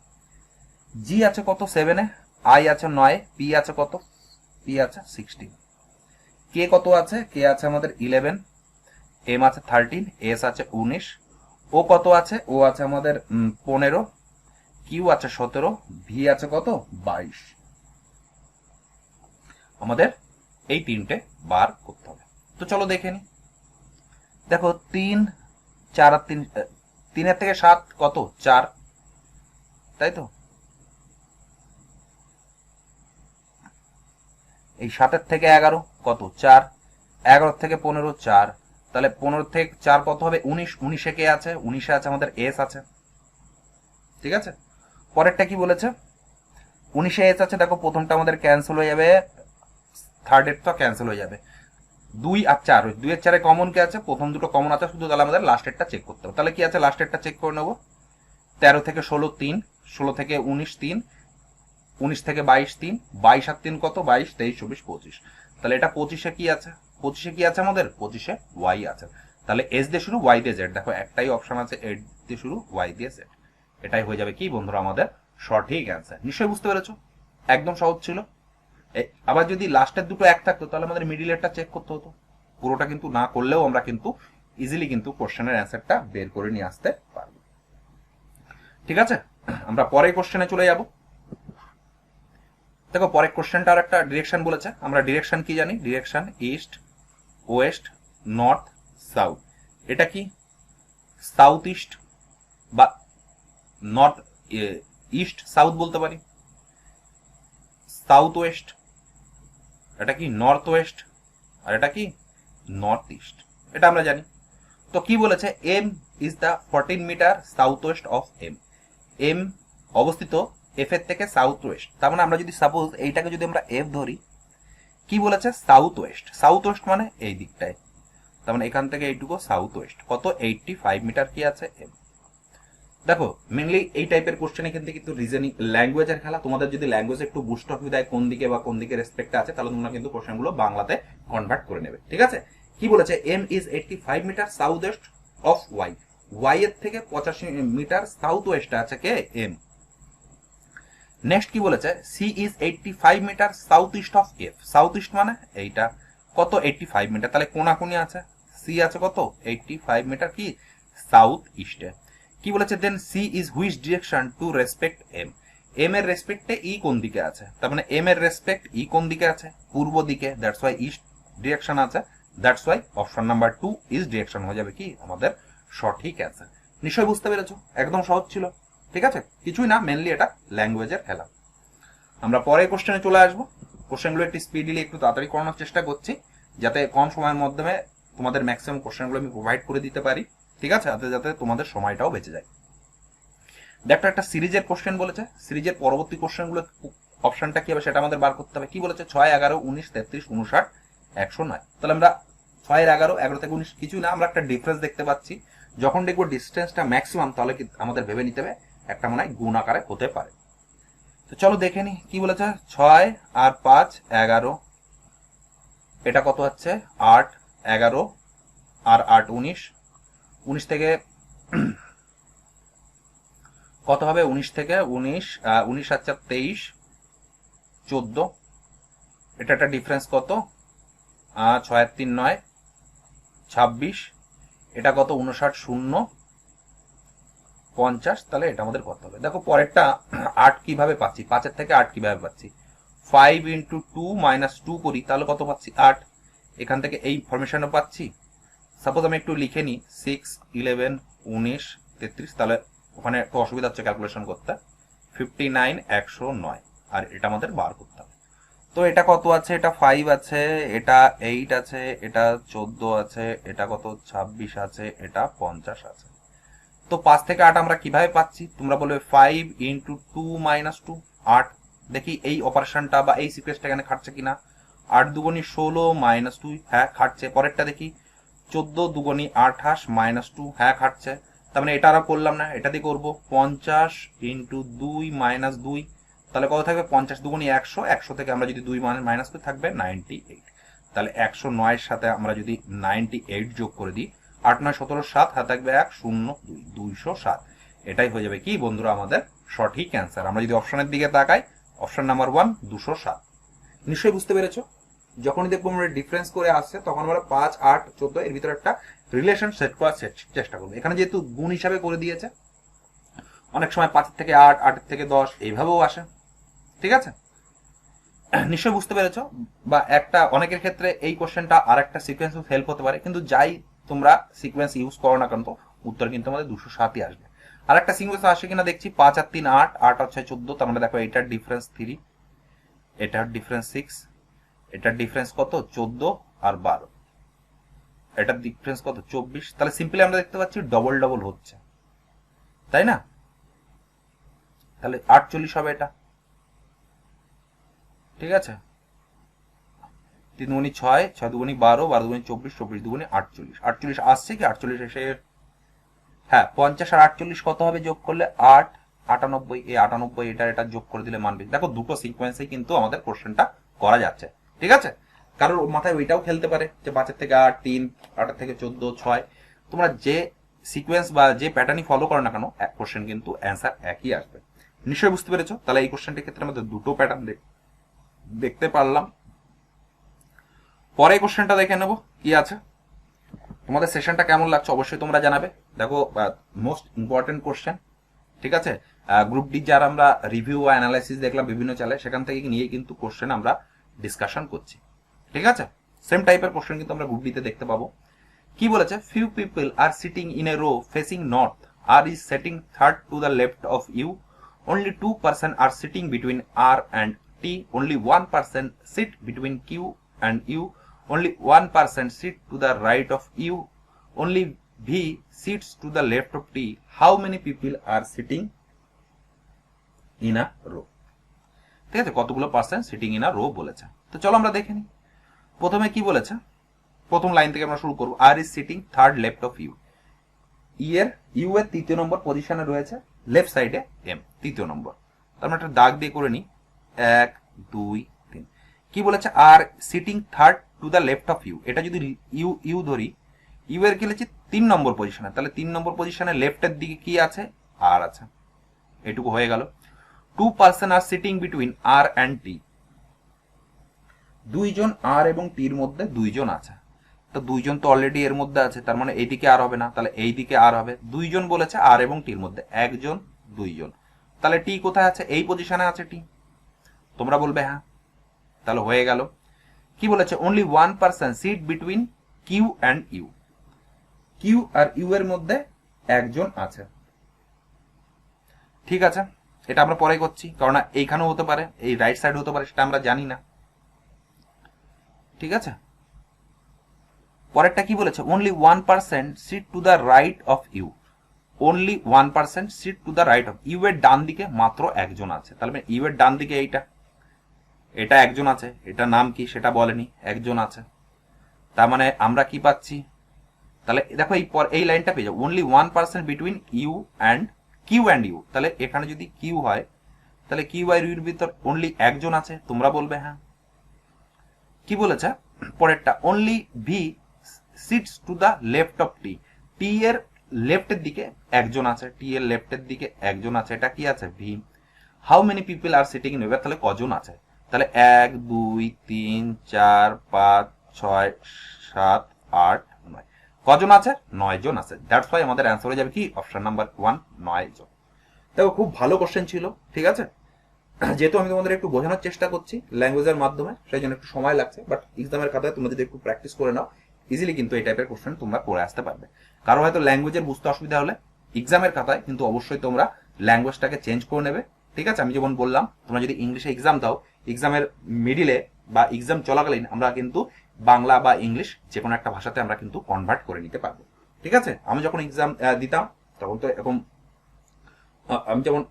জি আছে কত 7-এ, আই আছে 9, পি আছে কত, পি আছে 16, কে কত আছে, কে আছে আমাদের 11, এম আছে 13, এস আছে 19, ও কত আছে, ও আছে আমাদের 15, কিউ আছে 17, ভি আছে কত 22। আমাদের এই তিনটে বার করতে হবে। তো চলো দেখে নি। দেখো 3 4 আর 3, 3-এর থেকে 7 কত 4, তাই তো। এই 7-এর থেকে 11 কত 4, 11 থেকে 15 4, তাহলে 15 থেকে 4 কত হবে 19, 19-এ কে আছে, 19-এ আছে আমাদের এস আছে, ঠিক আছে। পরেরটা কি বলেছে, 19-এ এস আছে, দেখো প্রথমটা আমাদের ক্যান্সেল হয়ে যাবে, থার্ডেরটা ক্যান্সেল হয়ে যাবে, 2 আর 4, 2 এর 4-এ কমন কে আছে, প্রথম দুটো কমন আছে শুধু, তাহলে আমাদের লাস্টেরটা চেক করতে হবে। তাহলে কি আছে, লাস্টেরটা চেক করে নেবো, 13 থেকে 16 3, 16 থেকে 19 3, 19 থেকে 22 3, 22 আর 3 কত 22, 23 24 25, তাহলে এটা 25-এ কি আছে, 25-এ কি আছে আমাদের, 25-এ ওয়াই আছে। তাহলে এস দিয়ে শুরু, ওয়াই দিয়ে জেড, দেখো একটাই অপশন আছে এস দিয়ে শুরু, ওয়াই দিয়ে জেড, এটাই হয়ে যাবে কি বন্ধুরা আমাদের সঠিক অ্যান্সার। নিশ্চয়ই বুঝতে পেরেছো, একদম সহজ ছিল। আবার যদি লাস্টের দুটো এক থাকতো তাহলে আমাদের মিডিলেরটা চেক করতে হতো, পুরোটা কিন্তু না করলেও আমরা কিন্তু ইজিলি কিন্তু কোশ্চেনের অ্যান্সারটা বের করে নিয়ে আসতে পারবো, ঠিক আছে। আমরা পরের কোশ্চেনে চলে যাব। দেখো পরের কোশ্চেনটা আর একটা ডিরেকশন বলেছে, আমরা ডিরেকশন কি জানি, direction east West north south. এটা কি সাউথ ইস্ট বা নর্থ ইস্ট সাউথ বলতে পারি, সাউথ ওয়েস্ট এটা কি নর্থ ওয়েস্ট, আর এটা কি নর্থ ইস্ট, এটা আমরা জানি। তো কি বলেছে, M is the 14 metre south west of M. M অবস্থিত এফ এর থেকে সাউথ ওয়েস্ট, তার মানে আমরা যদি সাপোজ এইটাকে যদি আমরা এফ ধরি, কি বলেছে সাউথ ওয়েস্ট, সাউথ ওয়েস্ট মানে এই দিকটায়, তার মানে এখান থেকে এইটুকু সাউথ ওয়েস্ট, কত 85 মিটার কি আছে এম। দেখো মেনলি এই টাইপের কোশ্চেন এখান থেকে কিন্তু রিজনিং ল্যাঙ্গুয়েজের খেলা, তোমাদের যদি ল্যাঙ্গুয়েজ একটু বুস্ট অফ দেয় কোন দিকে বা কোন দিকে রেসপেক্ট আছে, তাহলে তোমরা কিন্তু কোশ্চেনগুলো বাংলাতে কনভার্ট করে নেবে, ঠিক আছে। কি বলেছে, M is 85 metre south west of Y, Y এর থেকে 85 মিটার সাউথ ওয়েস্টে আছে কে এম। নেক্সট কি বলেছে, C is 85 metre south east of F, south east মানে এইটা, কত 85 মিটার, তাহলে কোনাকুনি আছে, সি আছে কত 85 মিটার কি সাউথ ইস্টে। কি বলেছে, then C is which direction to respect M, M এর রেসপেক্টে ই কোন দিকে আছে, তার মানে এম এর রেসপেক্ট ই কোন দিকে আছে, পূর্ব দিকে, দ্যাটস ওয়াই ইস্ট ডিরেকশন আছে, that's why option number 2 is direction হয়ে যাবে কি আমাদের সঠিক অ্যান্সার। নিশ্চয়ই বুঝতে পেরেছো, একদম সহজ ছিল, ঠিক আছে, কিছুই না, মেনলি এটা ল্যাঙ্গুয়েজের খেলা। আমরা পরে কোশ্চেনে চলে আসবো, কোশ্চেনগুলো একটু স্পিডিলি একটু তাড়াতাড়ি করানোর চেষ্টা করছি, যাতে কম সময়ের মাধ্যমে তোমাদের ম্যাক্সিমাম কোশ্চেনগুলো আমি প্রোভাইড করে দিতে পারি, ঠিক আছে, যাতে তোমাদের সময়টাও বেঁচে যায়। দেখো একটা সিরিজের কোশ্চেন বলেছে, সিরিজের পরবর্তী কোশ্চেনগুলো অপশনটা কি হবে সেটা আমাদের বার করতে হবে। কি বলেছে, 6, 11, 19, 33, 59, 109। তাহলে আমরা 6, 11, 11 থেকে 19 কিছু না, আমরা একটা ডিফারেন্স দেখতে পাচ্ছি। যখন দেখবো ডিস্টেন্সটা ম্যাক্সিমাম, তাহলে আমাদের ভেবে নিতে হবে একটা মনে হয় গুণ আকারে হতে পারে। তো চলো দেখে নি কি বলেছে, 6 আর 5 11, এটা কত হচ্ছে 8, 11 আর 8 19, 19 থেকে কত হবে, 19 থেকে 19, 19 আর 4 23, 14, এটা একটা ডিফারেন্স কত 6 আর 3 9, 26, এটা কত 59 0 50, তাহলে এটা আমাদের কত হবে। দেখো পরেরটা 8 কিভাবে পাচ্ছি, 5 এর থেকে 8 কিভাবে পাচ্ছি, 5 ইন্টু 2 মাইনাস 2 করি, তাহলে কত পাচ্ছি 8, এখান থেকে এই ফরমেশনও পাচ্ছি। সাপোজ আমি একটু লিখে নিই 6 11 19 33, তাহলে ওখানে একটু অসুবিধা হচ্ছে ক্যালকুলেশন করতে, 59 109, আর এটা আমাদের বার করতে হবে। তো এটা কত আছে, এটা 5 আছে, এটা 8 আছে, এটা 14 আছে, এটা কত 26 আছে, এটা 50 আছে। তো 5 থেকে 8 আমরা কিভাবে পাচ্ছি, তোমরা বলবে 5 ইন্টু 2 মাইনাস 2 8, দেখি এই অপারেশনটা বা এই সিকোয়েন্সটা এখানে খাটছে কিনা, 8 দুগুণী 16 মাইনাস 2, হ্যাঁ খাটছে। পরেরটা দেখি 14 দুগুণী 28 মাইনাস 2, হ্যাঁ খাটছে। তার মানে এটা আর করলাম না, এটা দিয়ে করবো 50 ইন্টু 2 মাইনাস 2, তাহলে কত থাকবে 50 দুগুণী 100, 100 থেকে আমরা যদি 2 মাইনাস করে থাকবে 98, তাহলে 109 সাথে আমরা যদি 98 যোগ করে দিই, 8 9 17 7, হাতে থাকবে 1 0 2, 207, এটাই হয়ে যাবে কি বন্ধুরা আমাদের সঠিক অ্যান্সার। আমরা যদি অপশনের দিকে তাকাই, অপশন নাম্বার 1 207। নিশ্চয়ই বুঝতে পেরেছো, যখনই দেখবো আমরা ডিফারেন্স করে আসছে তখন আমরা 5 8 14 এর ভিতরে একটা রিলেশন সেট করার চেষ্টা করবো। এখানে যেহেতু গুণ হিসাবে করে দিয়েছে, অনেক সময় 5 থেকে 8, 8 থেকে 10 এইভাবেও আসে, ঠিক আছে, নিশ্চয়ই বুঝতে পেরেছো। বা একটা অনেকের ক্ষেত্রে এই কোশ্চেনটা আর একটা সিকোয়েন্স হেল্প হতে পারে, কিন্তু যাই তোমরা সিকোয়েন্স ইউজ করো না কেন, তো উত্তর কিন্তু আমাদের 207ই আসবে। আর একটা সিকোয়েন্স আসে কিনা দেখছি, 5 আর 3 8, 8 আর 6 14, তার মানে দেখো এটার ডিফারেন্স 3, এটার ডিফারেন্স 6, এটার ডিফারেন্স কত 14 আর 12, এটার ডিফারেন্স কত 24, তাহলে সিম্পলি আমরা দেখতে পাচ্ছি ডবল ডবল হচ্ছে, তাই না, তাহলে 48 হবে এটা, ঠিক আছে, 3 দুগুণী 6, 6 দুগুণী 12, 12 দুগুণী 24, 24 দুগুণী 48, 48 আসছে কি 48 এসে, হ্যাঁ 50 আর 48 কত হবে যোগ করলে 8 98, এই 98 এটা যোগ করে দিলে মানবে। দেখো দুটো সিকোয়েন্সেই কিন্তু আমাদের কোশ্চেনটা করা যাচ্ছে, ঠিক আছে। কারোর মাথায় ওইটাও খেলতে পারে যে 5 থেকে 8 3, 8 থেকে 14 6, তোমরা যে সিকোয়েন্স বা যে প্যাটার্নই ফলো করো না কেন, এক কোশ্চেন কিন্তু অ্যান্সার একই আসবে। নিশ্চয়ই বুঝতে পেরেছো, তাহলে এই কোশ্চেনটির ক্ষেত্রে আমাদের দুটো প্যাটার্ন দেখতে পারলাম। পরে কোশ্চেনটা দেখে নেবো কি আছে। তোমাদের সেশনটা কেমন লাগছে অবশ্যই তোমরা জানাবে। দেখো মোস্ট ইম্পর্টেন্ট কোশ্চেন, ঠিক আছে, গ্রুপ ডি যার আমরা রিভিউ বা অ্যানালাইসিস দেখলাম বিভিন্ন চ্যানেলে, সেখান থেকে নিয়ে কিন্তু কোশ্চেন আমরা ডিসকাশন করছি, ঠিক আছে। সেম টাইপের কোশ্চেন কিন্তু আমরা গ্রুপ ডিতে দেখতে পাবো। কি বলেছে, few people are sitting in a row facing north, R is sitting third to the left of U, only 2 person are sitting between R and T, only one person sit between Q and U, only one person sit to the right of U, only V sits to the left of T. How many people are sitting in a row? ঠিক আছে, কতগুলো person sitting in a row বলেছে। তো চলো আমরা দেখে নিই। প্রথমে কি বলেছে, প্রথম লাইন থেকে আমরা শুরু করবো। R is sitting third left of U. U এর তৃতীয় নম্বর পজিশনে রয়েছে, লেফট সাইডে এম তৃতীয় নম্বর। তার মানে একটা দাগ দিয়ে করে নিই, 1 2 3। কি বলেছে, R sitting third to the left of U. এটা যদি ইউ ধরি, ইউ এর কি লিখছি 3 নম্বর পজিশনে, তাহলে 3 নম্বর পজিশনে লেফটের দিকে কি আছে, আর আছে। এটুকু হয়ে গেল। 2 person are sitting between R and T. দুইজন আর এবং টির মধ্যে দুইজন আছে। তো দুইজন তো অলরেডি এর মধ্যে আছে, তার মানে এইদিকে আর হবে না, তাহলে এইদিকে আর হবে। দুইজন বলেছে আর এবং টির মধ্যে, একজন দুইজন। তাহলে টি কোথায় আছে, এই পজিশনে আছে টি। তোমরা বলবে হ্যাঁ, তাহলে হয়ে গেল। কি বলেছে, only one person sit between Q and U. Q আর ইউ এর মধ্যে একজন আছে। ঠিক আছে, এটা আমরা পরে করছি, কারণ এইখানেও হতে পারে, এই রাইট সাইড হতে পারে, সেটা আমরা জানি না। ঠিক আছে, পরেরটা কি বলেছে, only one percent sit to the right of U. Only one percent sit to the right of U এর ডান দিকে মাত্র একজন আছে। তাহলে ইউ এর ডান দিকে এটা একজন আছে, এটা নাম কি সেটা বলেনি, একজন আছে। তার মানে আমরা কি পাচ্ছি, তাহলে দেখো এই লাইনটা পেয়ে যাবো, only one percent between U and Q and U. তাহলে এখানে যদি কিউ হয়, তাহলে কিউ আর ইউর ভিতর অনলি একজন আছে। তোমরা বলবে হ্যাঁ। কি বলেছে পরেরটা, only V sits to the left of T. T এর লেফটের দিকে একজন আছে, টি এর লেফটের দিকে একজন আছে, এটা কি আছে, V. How many people are sitting in, এবার তাহলে কজন আছে, তাহলে 1 2 3 4 5 6 7 8 9। কজন আছে, 9 জন আছে। দ্যাটস ওয়াই আমাদের অ্যান্সার হয়ে যাবে কি, অপশন নাম্বার 1, 9 জন। দেখো খুব ভালো কোশ্চেন ছিল। ঠিক আছে, যেহেতু আমি তোমাদের একটু বোঝানোর চেষ্টা করছি ল্যাঙ্গুয়েজের মাধ্যমে, সেই জন্য একটু সময় লাগছে, বাট এক্সামের খাতায় তোমরা যদি একটু প্র্যাকটিস করে নাও, ইজিলি কিন্তু এই টাইপের কোশ্চেন তোমরা করে আসতে পারবে। কারো হয়তো ল্যাঙ্গুয়েজের বুঝতে অসুবিধা হলে এক্সামের খাতায় কিন্তু অবশ্যই তোমরা ল্যাঙ্গুয়েজটাকে চেঞ্জ করে নেবে। ঠিক আছে, আমি যেমন বললাম, তোমরা যদি ইংলিশে এক্সাম দাও, এক্সামের মিডিলে বা এক্সাম চলাকালীন আমরা কিন্তু বাংলা বা ইংলিশ যে কোনো একটা ভাষাতে আমরা কিন্তু কনভার্ট করে নিতে পারবো। ঠিক আছে, আমি যখন এক্সাম দিতাম তখন তো এরকম, আমি যেমন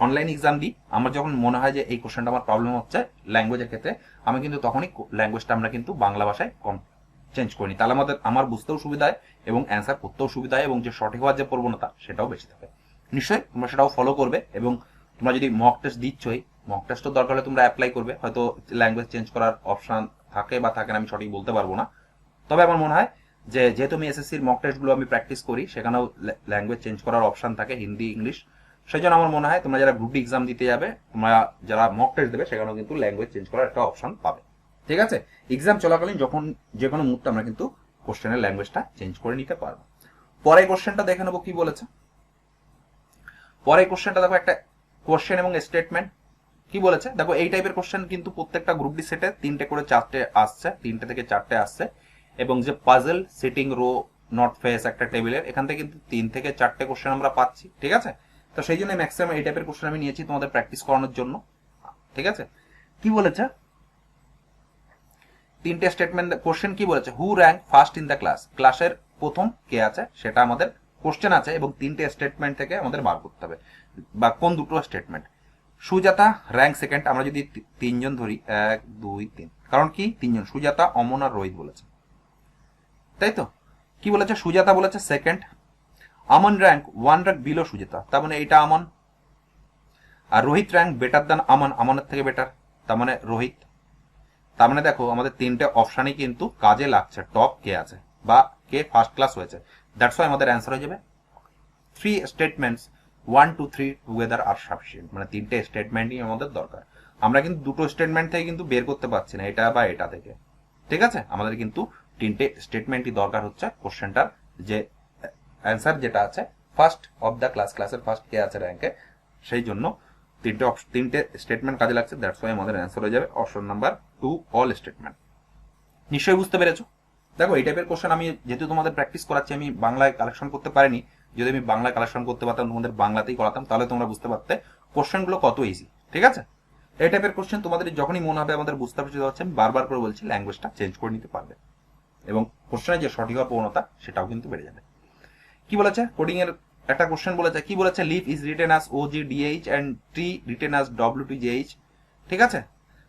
অনলাইন এক্সাম দিই, আমার যখন মনে হয় যে এই কোশ্চেনটা আমার প্রবলেম হচ্ছে ল্যাঙ্গুয়েজের ক্ষেত্রে, আমি কিন্তু তখনই ল্যাঙ্গুয়েজটা আমরা কিন্তু বাংলা ভাষায় চেঞ্জ করিনি। তাহলে আমার বুঝতেও সুবিধা হয় এবং অ্যান্সার করতেও সুবিধা হয়, এবং যে সঠিক হওয়ার যে প্রবণতা সেটাও বেশি থাকে। নিশ্চয়ই তোমরা সেটাও ফলো করবে, এবং তোমরা যদি মক টেস্ট দিচ্ছই, মক টেস্টও দরকার হলে তোমরা অ্যাপ্লাই করবে। হয়তো ল্যাঙ্গুয়েজ চেঞ্জ করার অপশন থাকে বা থাকে না, আমি সঠিক বলতে পারবো না। তবে আমার মনে হয় যে যেহেতু আমি এসএসসির মক টেস্টগুলো আমি প্র্যাকটিস করি, সেখানেও ল্যাঙ্গুয়েজ চেঞ্জ করার অপশন থাকে, হিন্দি ইংলিশ। সেই জন্য আমার মনে হয় তোমরা যারা গ্রুপ ডি এক্সাম দিতে যাবে, তোমরা যারা মক টেস্ট দেবে, সেখানেও কিন্তু ল্যাঙ্গুয়েজ চেঞ্জ করার একটা অপশন পাবে। ঠিক আছে, এক্সাম চলাকালীন যখন যে কোনো মুহূর্তে আমরা কিন্তু কোশ্চেনের ল্যাঙ্গুয়েজটা চেঞ্জ করে নিতে পারবো। পরে কোশ্চেনটা দেখে নেবো কি বলেছে। পরে কোশ্চেনটা দেখো, একটা কোশ্চেন এবং স্টেটমেন্ট। কি বলেছে দেখো, এই টাইপের কোশ্চেন কিন্তু প্রত্যেকটা গ্রুপ ডি সেটে 3টে করে 4টে আসছে, 3টে থেকে 4টে আসছে। এবং যে puzzle, sitting row, not face একটা টেবিলের, এখান থেকে কিন্তু 3 থেকে 4টে কোশ্চেন আমরা পাচ্ছি। ঠিক আছে, তো সেই জন্য ম্যাক্সিমাম এই টাইপের কোশ্চেন আমি নিয়েছি তোমাদের প্র্যাকটিস করানোর জন্য। ঠিক আছে, কি বলেছে, 3টে স্টেটমেন্ট কোশ্চেন। কি বলেছে, who rank first in the class. ক্লাসের প্রথম কে আছে সেটা আমাদের কোশ্চেন আছে, এবং 3টে স্টেটমেন্ট থেকে আমাদের বার করতে হবে, বা কোন দুটো স্টেটমেন্ট। সুজাতা র্যাঙ্ক সেকেন্ড, আমরা যদি 3 জন ধরি, 1 2 3, কারণ কি 3 জন, সুজাতা, অমন আর রোহিত বলেছে, তাই তো। কি বলেছে, সুজাতা বলেছে সেকেন্ড। আমন র্যাঙ্ক 1 র্যাঙ্ক বিলো সুজাতা, তার মানে এইটা আমন। আর রোহিত র্যাঙ্ক বেটার দ্যান আমন, আমনের থেকে বেটার, তার মানে রোহিত। তার মানে দেখো আমাদের 3টে অপশানই কিন্তু কাজে লাগছে, টপ কে আছে বা কে ফার্স্ট ক্লাস হয়েছে। দ্যাটস ওয়াই আমাদের অ্যান্সার হয়ে যাবে 3 স্টেটমেন্টস 1 2 3 টুগেদার আর সাফিসিয়েন্ট। মানে 3টে স্টেটমেন্টই আমাদের দরকার। আমরা কিন্তু দুটো স্টেটমেন্ট থেকে কিন্তু বের করতে পারছি না, এটা বা এটা থেকে। ঠিক আছে, আমাদের কিন্তু 3টে স্টেটমেন্টই দরকার হচ্ছে কোশ্চেনটার যে অ্যান্সার যেটা আছে, ফার্স্ট অফ দ্য ক্লাস, ক্লাসের ফার্স্ট কে আছে র্যাঙ্কে, সেই জন্য 3টে স্টেটমেন্ট কাজে লাগছে। দ্যাটস ওয়াই আমাদের অ্যান্সার হয়ে যাবে অপশন নাম্বার 2, অল স্টেটমেন্ট। নিশ্চয়ই বুঝতে পেরেছো। দেখো এই টাইপের কোশ্চেন আমি যেহেতু তোমাদের প্র্যাকটিস করাচ্ছি, আমি বাংলায় কালেকশন করতে পারিনি। যদি আমি বাংলায় কালেকশন করতে পারতাম, তোমাদের বাংলাতেই করাতাম, তাহলে তোমরা বুঝতে পারতে কোশ্চেনগুলো কত ইজি। ঠিক আছে, এই টাইপের কোশ্চেন তোমাদের যখনই মনে হবে আমাদের বুঝতে পারছি হচ্ছে, আমি বারবার করে বলছি ল্যাঙ্গুয়েজটা চেঞ্জ করে নিতে পারবে এবং কোশ্চেনের যে সঠিক হওয়ার প্রবণতা সেটাও কিন্তু বেড়ে যাবে। কি বলেছে কোডিং এর একটা কোশ্চেন বলেছে, কি বলেছে, leave is written as O G D H and tree written as W T G H. ঠিক আছে,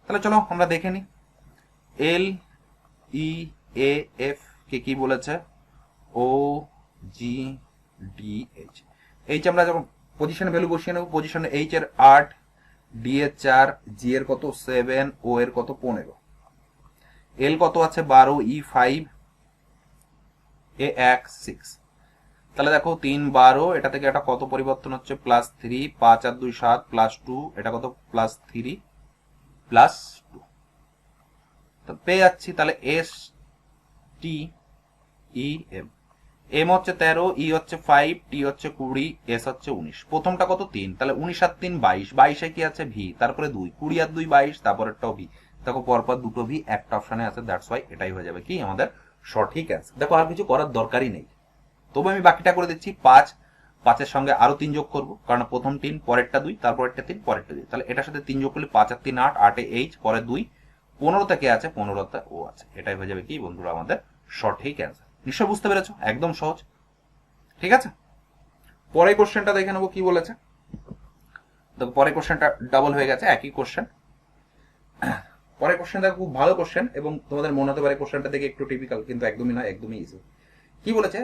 তাহলে চলো আমরা দেখে নিই। এল ই এ এফ কে কি বলেছে, ও জি ডি এইচ। এইচ আমরা যখন পজিশন ভ্যালু বসিয়ে নেব, পজিশন এইচ এর 8, ডি এর 4, জি এর কত 7, ও এর কত 15, এল কত আছে 12, ই 5, এ 1 6। তাহলে দেখো 3 12, এটা থেকে একটা কত পরিবর্তন হচ্ছে +3, 5 আর 2 7, +2, এটা কত +3 +2। তো পেয়ে যাচ্ছি তাহলে S T E M. M হচ্ছে 13, ই হচ্ছে 5, টি হচ্ছে 20, এস হচ্ছে 19। প্রথমটা কত 3, তাহলে 19 আর 3 22, 22 এ কি আছে ভি, তারপরে 2, 20 আর 2 22, তারপরেরটাও ভি। দেখো পরপর দুটো ভি একটা অপশনে আছে, দ্যাটস ওয়াই এটাই হয়ে যাবে কি আমাদের সঠিক অ্যান্সার। দেখো আর কিছু করার দরকারই নেই, তবে আমি বাকিটা করে দিচ্ছি। 5, 5-এর সঙ্গে আরো 3 যোগ করবো, কারণ প্রথম 3, পরেরটা 2, তারপরেরটা 3, পরেরটা 2, তাহলে এটার সাথে 3 যোগ করলে 5 আর 3 8, 8-এ এইচ, পরে 2, 15-তে কে আছে, 15-তে ও আছে। এটাই হয়ে যাবে কি বন্ধুরা আমাদের সঠিক অ্যান্সার। নিশ্চয় বুঝতে পেরেছো, একদম সহজ। ঠিক আছে, পরের কোশ্চেনটা দেখে নেবো কি বলেছে। দেখো পরের কোশ্চেনটা ডাবল হয়ে গেছে, একই কোশ্চেন। পরের কোশ্চেনটা খুব ভালো কোশ্চেন এবং তোমাদের মনে হতে পারে কোশ্চেনটা দেখে একটু টিপিক্যাল, কিন্তু একদমই নয়, একদমই ইজি। কি বলেছে,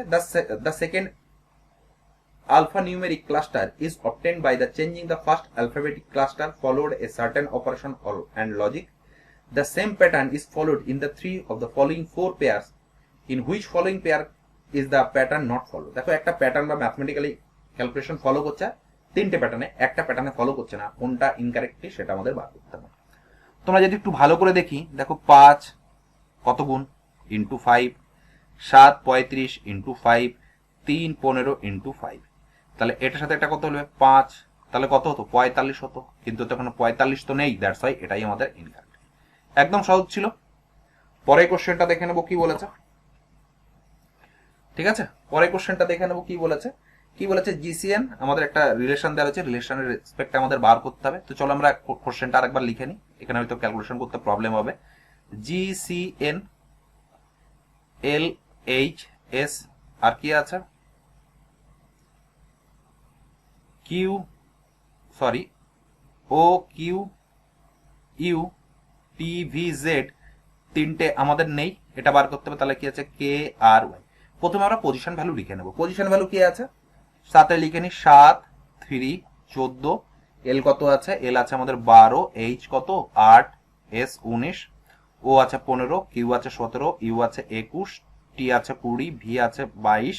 the second alphanumeric cluster is obtained by the changing the first alphabetic cluster followed a certain operation and logic. The same pattern is followed in the three of the following four pairs. In which following pair is the pattern not followed? দেখো একটা প্যাটার্ন বা ম্যাথমেটিক্যালি ক্যালকুলেশন ফলো করছে, তিনটে প্যাটার্নে, একটা প্যাটার্নে ফলো করছে না, কোনটা ইনকারেক্টলি সেটা আমাদের বার করতে হবে। তোমরা যদি একটু ভালো করে দেখি, দেখো 5 কত গুণ ইন্টু 5, 7 35 ইন্টু 5, 3 15 ইন্টু 5। তাহলে এটার সাথে একটা কত হলো 5, তাহলে কত হতো 45 হতো, কিন্তু তখন 45 তো নেই, দ্যাটস ওয়াই এটাই আমাদের ইনকারেক্ট। একদম সহজ ছিল। পরের কোশ্চেনটা দেখে নেবো কি বলেছে। ঠিক আছে, পরের কোশ্চেনটা দেখে নেবো কি বলেছে। কি বলেছে, জিসিএন আমাদের একটা রিলেশন দেওয়া আছে, রিলেশনের রেসপেক্টে আমাদের বার করতে হবে। তো চলো আমরা কোশ্চেনটা আরেকবার লিখে নিই, এখানে হয়তো ক্যালকুলেশন করতে প্রবলেম হবে। জিসিএন এল এইচ এস আর কি আছে Q, sorry O Q U T V Z, তিনটে আমাদের নেই, এটা বার করতে হবে। তাহলে কি আছে কে আর ওয়াই। প্রথমে আমরা পজিশন ভ্যালু লিখে নেব। পজিশন ভ্যালু কি আছে, 7-এ লিখে নি 7, 3 14, এল কত আছে, এল আছে আমাদের 12, এইচ কত 8, এস 19, ও আছে 15, কিউ আছে 17, ইউ আছে 21, টি আছে 20, ভি আছে 22,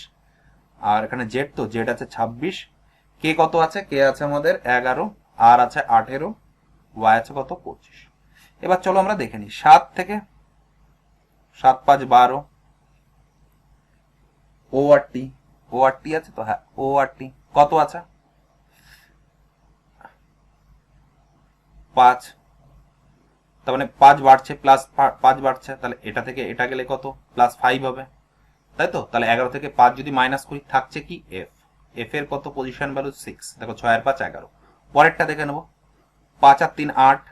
আর এখানে জেড, তো জেড আছে 26, কে কত আছে, কে আছে আমাদের 11, আর আছে 18, ওয়াই আছে কত 25। এবার চলো আমরা দেখে নিই, 7 থেকে 7 5 12, ও আর টি, ও আর টি আছে তো, হ্যাঁ ও আর টি কত আছে 5, তার মানে 5 বাড়ছে প্লাস 5 বাড়ছে, তাহলে এটা থেকে এটা গেলে কত +5 হবে, তাই তো। তাহলে 11 থেকে 5 যদি মাইনাস করি থাকছে কি এফ, এফ এর কত পজিশন ভ্যালু 6, দেখো 6 আর 5 11। পরেরটা দেখে নেব, 5 আর 3 8,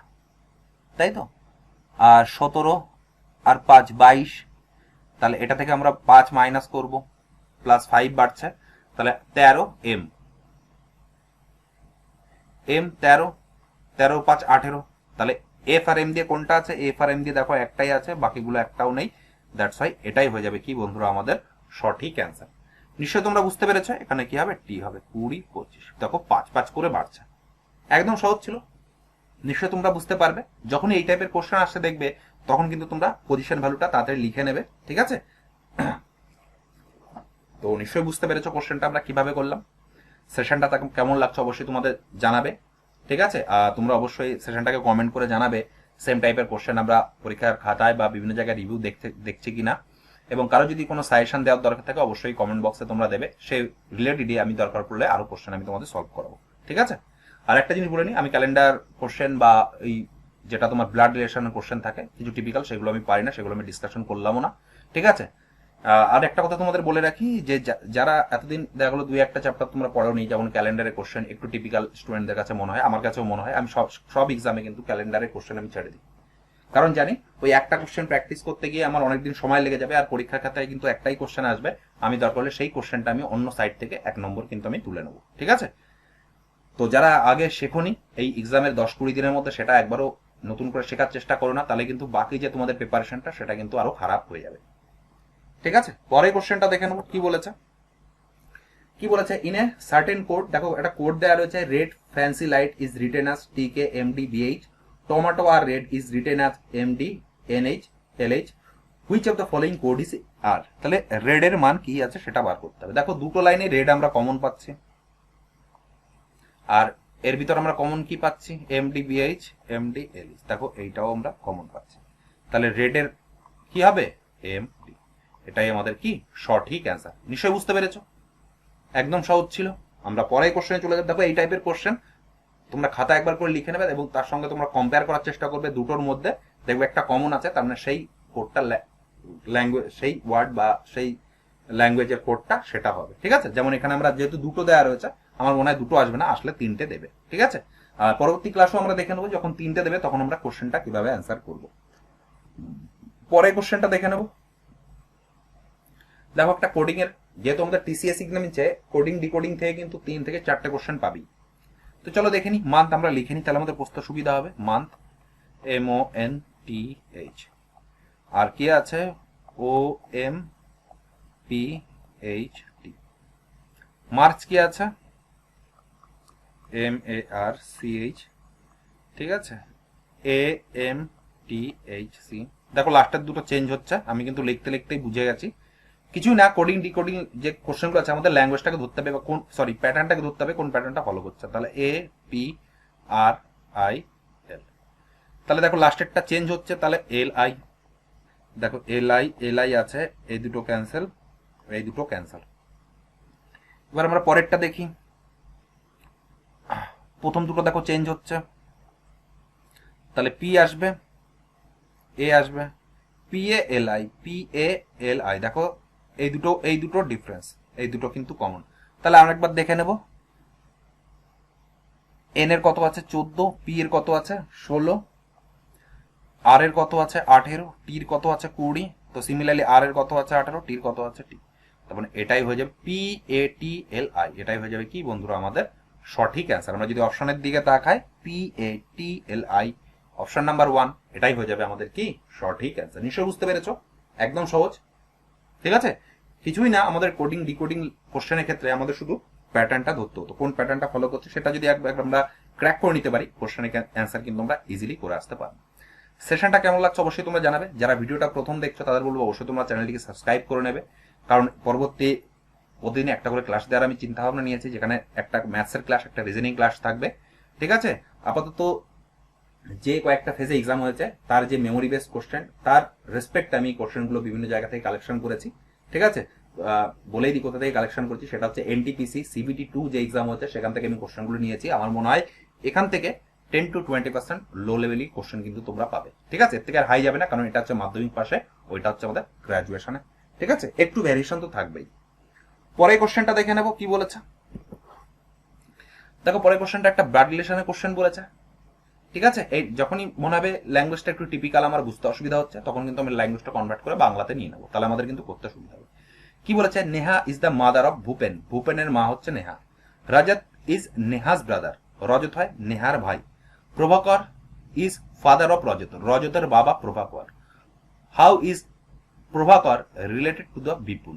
তাই তো, আর 17 আর 5 22, তাহলে এটা থেকে আমরা 5 মাইনাস করব, +5 বাড়ছে, তাহলে 13 এম, এম 13, 13 5 18, তাহলে এফ আর এম দিয়ে কোনটা আছে, এফ আর এম দিয়ে দেখো একটাই আছে, বাকিগুলো একটাও নেই, দ্যাটস ওয়াই এটাই হয়ে যাবে কি বন্ধুরা আমাদের সঠিক অ্যান্সার। নিশ্চয়ই তোমরা বুঝতে পেরেছো এখানে কি হবে, টি হবে 20 25, দেখো 5 5 করে বাড়ছে, একদম সহজ ছিল। নিশ্চয়ই তোমরা বুঝতে পারবে, যখন এই টাইপের কোশ্চেন আসতে দেখবে তখন কিন্তু তোমরা পজিশন ভ্যালুটা তাড়াতাড়ি লিখে নেবে। ঠিক আছে, তো নিশ্চয়ই বুঝতে পেরেছো কোশ্চেনটা আমরা কিভাবে করলাম। সেশনটা কেমন লাগছে অবশ্যই তোমাদের জানাবে। ঠিক আছে, তোমরা অবশ্যই সেশনটাকে কমেন্ট করে জানাবে সেম টাইপের কোশ্চেন আমরা পরীক্ষার খাতায় বা বিভিন্ন জায়গায় রিভিউ দেখছি কিনা, এবং কারো যদি কোনো সাজেশন দেওয়ার দরকার থাকে অবশ্যই কমেন্ট বক্সে তোমরা দেবে, সেই রিলেটেডই আমি দরকার পড়লে আরো কোশ্চেন আমি তোমাদের সলভ করাবো। ঠিক আছে, আর একটা জিনিস বলে নিই, আমি ক্যালেন্ডার কোশ্চেন বা এই যেটা তোমার ব্লাড রিলেশনের কোশ্চেন থাকে কিছু টিপিক্যাল, সেগুলো আমি পারি না, সেগুলো আমি ডিসকাশন করলামও না। ঠিক আছে, আর একটা কথা তোমাদের বলে রাখি যে যারা এতদিন দেখা গেলো 2-1টা চ্যাপ্টার তোমরা পড়োনি, যেমন ক্যালেন্ডারের কোশ্চেন একটু টিপিক্যাল স্টুডেন্টদের কাছে মনে হয়, আমার কাছেও মনে হয়, আমি সব সব এক্সামে কিন্তু ক্যালেন্ডারের কোশ্চেন আমি ছেড়ে দিই। কারণ জানি ওই একটা কোশ্চেন প্র্যাকটিস করতে গিয়ে আমার অনেকদিন সময় লেগে যাবে, আর পরীক্ষার খাতায় কিন্তু একটাই কোশ্চেন আসবে, আমি দরকার হলে সেই কোশ্চেনটা আমি অন্য সাইড থেকে 1 নম্বর কিন্তু আমি তুলে নেবো। ঠিক আছে, তো যারা আগে শেখোনি এই এক্সামের 10-20 দিনের মধ্যে সেটা একবারও নতুন করে শেখার চেষ্টা করো না, তাহলে কিন্তু বাকি যে তোমাদের প্রিপারেশনটা সেটা কিন্তু আরো খারাপ হয়ে যাবে। ঠিক আছে, পরের কোশ্চেনটা দেখে নেবো কি বলেছে। কি বলেছে, ইন এ সার্টেন কোড, দেখো একটা কোড দেওয়া রয়েছে, red fancy light is written as TK MD BH, tomato are red is written as MD NH LH, which of the following code is R. তাহলে রেড এর মান কি আছে সেটা বার করতে হবে। দেখো দুটো লাইনে রেড আমরা কমন পাচ্ছি, আর এর ভিতর আমরা কমন কি পাচ্ছি, এমডি বিএইচ এমডি এলএইচ, দেখো এইটাও আমরা কমন পাচ্ছি। তাহলে রেড এর কি হবে, এমডি। এটাই আমাদের কি সঠিক অ্যান্সার। নিশ্চয়ই বুঝতে পেরেছো, একদম সহজ ছিল। আমরা পরের কোশ্চেনে চলে যাব। দেখো এই টাইপের কোশ্চেন তোমরা খাতা একবার করে লিখে নেবে এবং তার সঙ্গে তোমরা কম্পেয়ার করার চেষ্টা করবে, দুটোর মধ্যে দেখবে একটা কমন আছে, তার মানে সেই কোডটা ল্যাঙ্গুয়েজ, সেই ওয়ার্ড বা সেই ল্যাঙ্গুয়েজের কোডটা সেটা হবে। ঠিক আছে, যেমন এখানে আমরা যেহেতু দুটো দেওয়া রয়েছে, আমার মনে হয় দুটো আসবে না, আসলে 3টে দেবে। ঠিক আছে, আর পরবর্তী ক্লাসও আমরা দেখে নেবো যখন 3টে দেবে তখন আমরা কোশ্চেনটা কিভাবে অ্যান্সার করব। পরের কোশ্চেনটা দেখে নেবো। দেখো একটা কোডিং এর, যেহেতু আমাদের টিসিএস এক্সাম নিচ্ছে, কোডিং ডিকোডিং থেকে কিন্তু 3 থেকে 4টে কোশ্চেন পাবি। তো চলো দেখে নি, মান্থ আমরা লিখে নিই, তাহলে আমাদের বুঝতে সুবিধা হবে। মান্থ MONTH, আর কি আছে OMPHT, মার্চ কি আছে MARCH, ঠিক আছে AMTHC। দেখো লাস্টের দুটো চেঞ্জ হচ্ছে, আমি কিন্তু লিখতে লিখতেই বুঝে গেছি। কিছুই না, কোডিং ডিকোডিং যে কোশ্চেনগুলো আছে আমাদের ল্যাঙ্গুয়েজটাকে ধরতে হবে, বা কোন প্যাটার্নটাকে ধরতে হবে, কোন প্যাটার্নটা ফলো করছে। তাহলে APRIL, তাহলে দেখো লাস্টেরটা চেঞ্জ হচ্ছে, তাহলে LI, দেখো LI আছে, এই দুটো ক্যান্সেল, এই দুটো ক্যান্সেল। এবার আমরা পরেরটা দেখি, প্রথম দুটো দেখো চেঞ্জ হচ্ছে, তাহলে P আসবে, A আসবে, PALI, দেখো এই দুটো ডিফারেন্স, এই দুটো কিন্তু কমন। তাহলে আরেকবার দেখে নেব, এন এর কত আছে 14, পি এর কত আছে 16, আর এর কত আছে 18, টির কত আছে 20। তো সিমিলারলি আর এর কত আছে 18, টির কত আছে টি। তার মানে এটাই হয়ে যাবে PATLI, এটাই হয়ে যাবে কি বন্ধুরা আমাদের সঠিক অ্যান্সার। আমরা যদি অপশনের দিকে তাকাই, PATLI অপশন নাম্বার 1, এটাই হয়ে যাবে আমাদের কি সঠিক অ্যান্সার। নিশ্চয়ই বুঝতে পেরেছো, একদম সহজ। ঠিক আছে, কিছুই না, আমাদের কোডিং ডিকোডিং কোশ্চেনের ক্ষেত্রে আমাদের শুধু প্যাটার্নটা ধরতে হতো, কোন প্যাটার্নটা ফলো করছে সেটা যদি একবার আমরা ক্র্যাক করে নিতে পারি, কোশ্চেনের অ্যান্সার কিন্তু আমরা ইজিলি করে আসতে পারবো। সেশনটা কেমন লাগছে অবশ্যই তোমরা জানাবে। যারা ভিডিওটা প্রথম দেখছো তাদের বলবো অবশ্যই তোমরা চ্যানেলটিকে সাবস্ক্রাইব করে নেবে, কারণ পরবর্তী প্রতিদিন একটা করে ক্লাস দেওয়ার আমি চিন্তা ভাবনা নিয়েছি, যেখানে একটা ম্যাথসের ক্লাস, একটা রিজনিং ক্লাস থাকবে। ঠিক আছে, আপাতত যে কয়েকটা ফেজে এক্সাম হয়েছে তার যে মেমোরি বেস কোশ্চেন, তার রেসপেক্ট আমি কোশ্চেনগুলো বিভিন্ন জায়গা থেকে কালেকশন করেছি। ঠিক আছে, বলেই দিই কোথা থেকে কালেকশন করেছি, সেটা হচ্ছে NTPC CBT2 যে এক্সাম হচ্ছে সেখান থেকে আমি কোশ্চেনগুলো নিয়েছি। আমার মনে হয় এখান থেকে 10 to 20% লো লেভেলই কোশ্চেন কিন্তু তোমরা পাবে। ঠিক আছে, এর থেকে আর হাই যাবে না, কারণ এটা হচ্ছে মাধ্যমিক পাশে, ওইটা হচ্ছে আমাদের গ্রাজুয়েশনে। ঠিক আছে, একটু ভ্যারিয়েশন তো থাকবেই। পরে কোশ্চেনটা দেখে নেবো কি বলেছে। দেখো পরের কোশ্চেনটা একটা ব্লাড রিলেশনের কোশ্চেন বলেছে। ঠিক আছে, এই যখনই মনে হবে ল্যাঙ্গুয়েজটা একটু টিপিক্যাল, আমার বুঝতে অসুবিধা হচ্ছে, তখন কিন্তু আমি ল্যাঙ্গুয়েজটা কনভার্ট করে বাংলাতে নিয়ে নেবো, তাহলে আমাদের কিন্তু করতে সুবিধা হবে। কি বলেছে, Neha is the mother of Bhupen, ভূপেনের মা হচ্ছে নেহা। রজত ইজ নেহাজ ব্রাদার, রজত হয় নেহার ভাই। Prabhakar is father of Rajat, রজতের বাবা Prabhakar. How is Prabhakar related to the Bipul,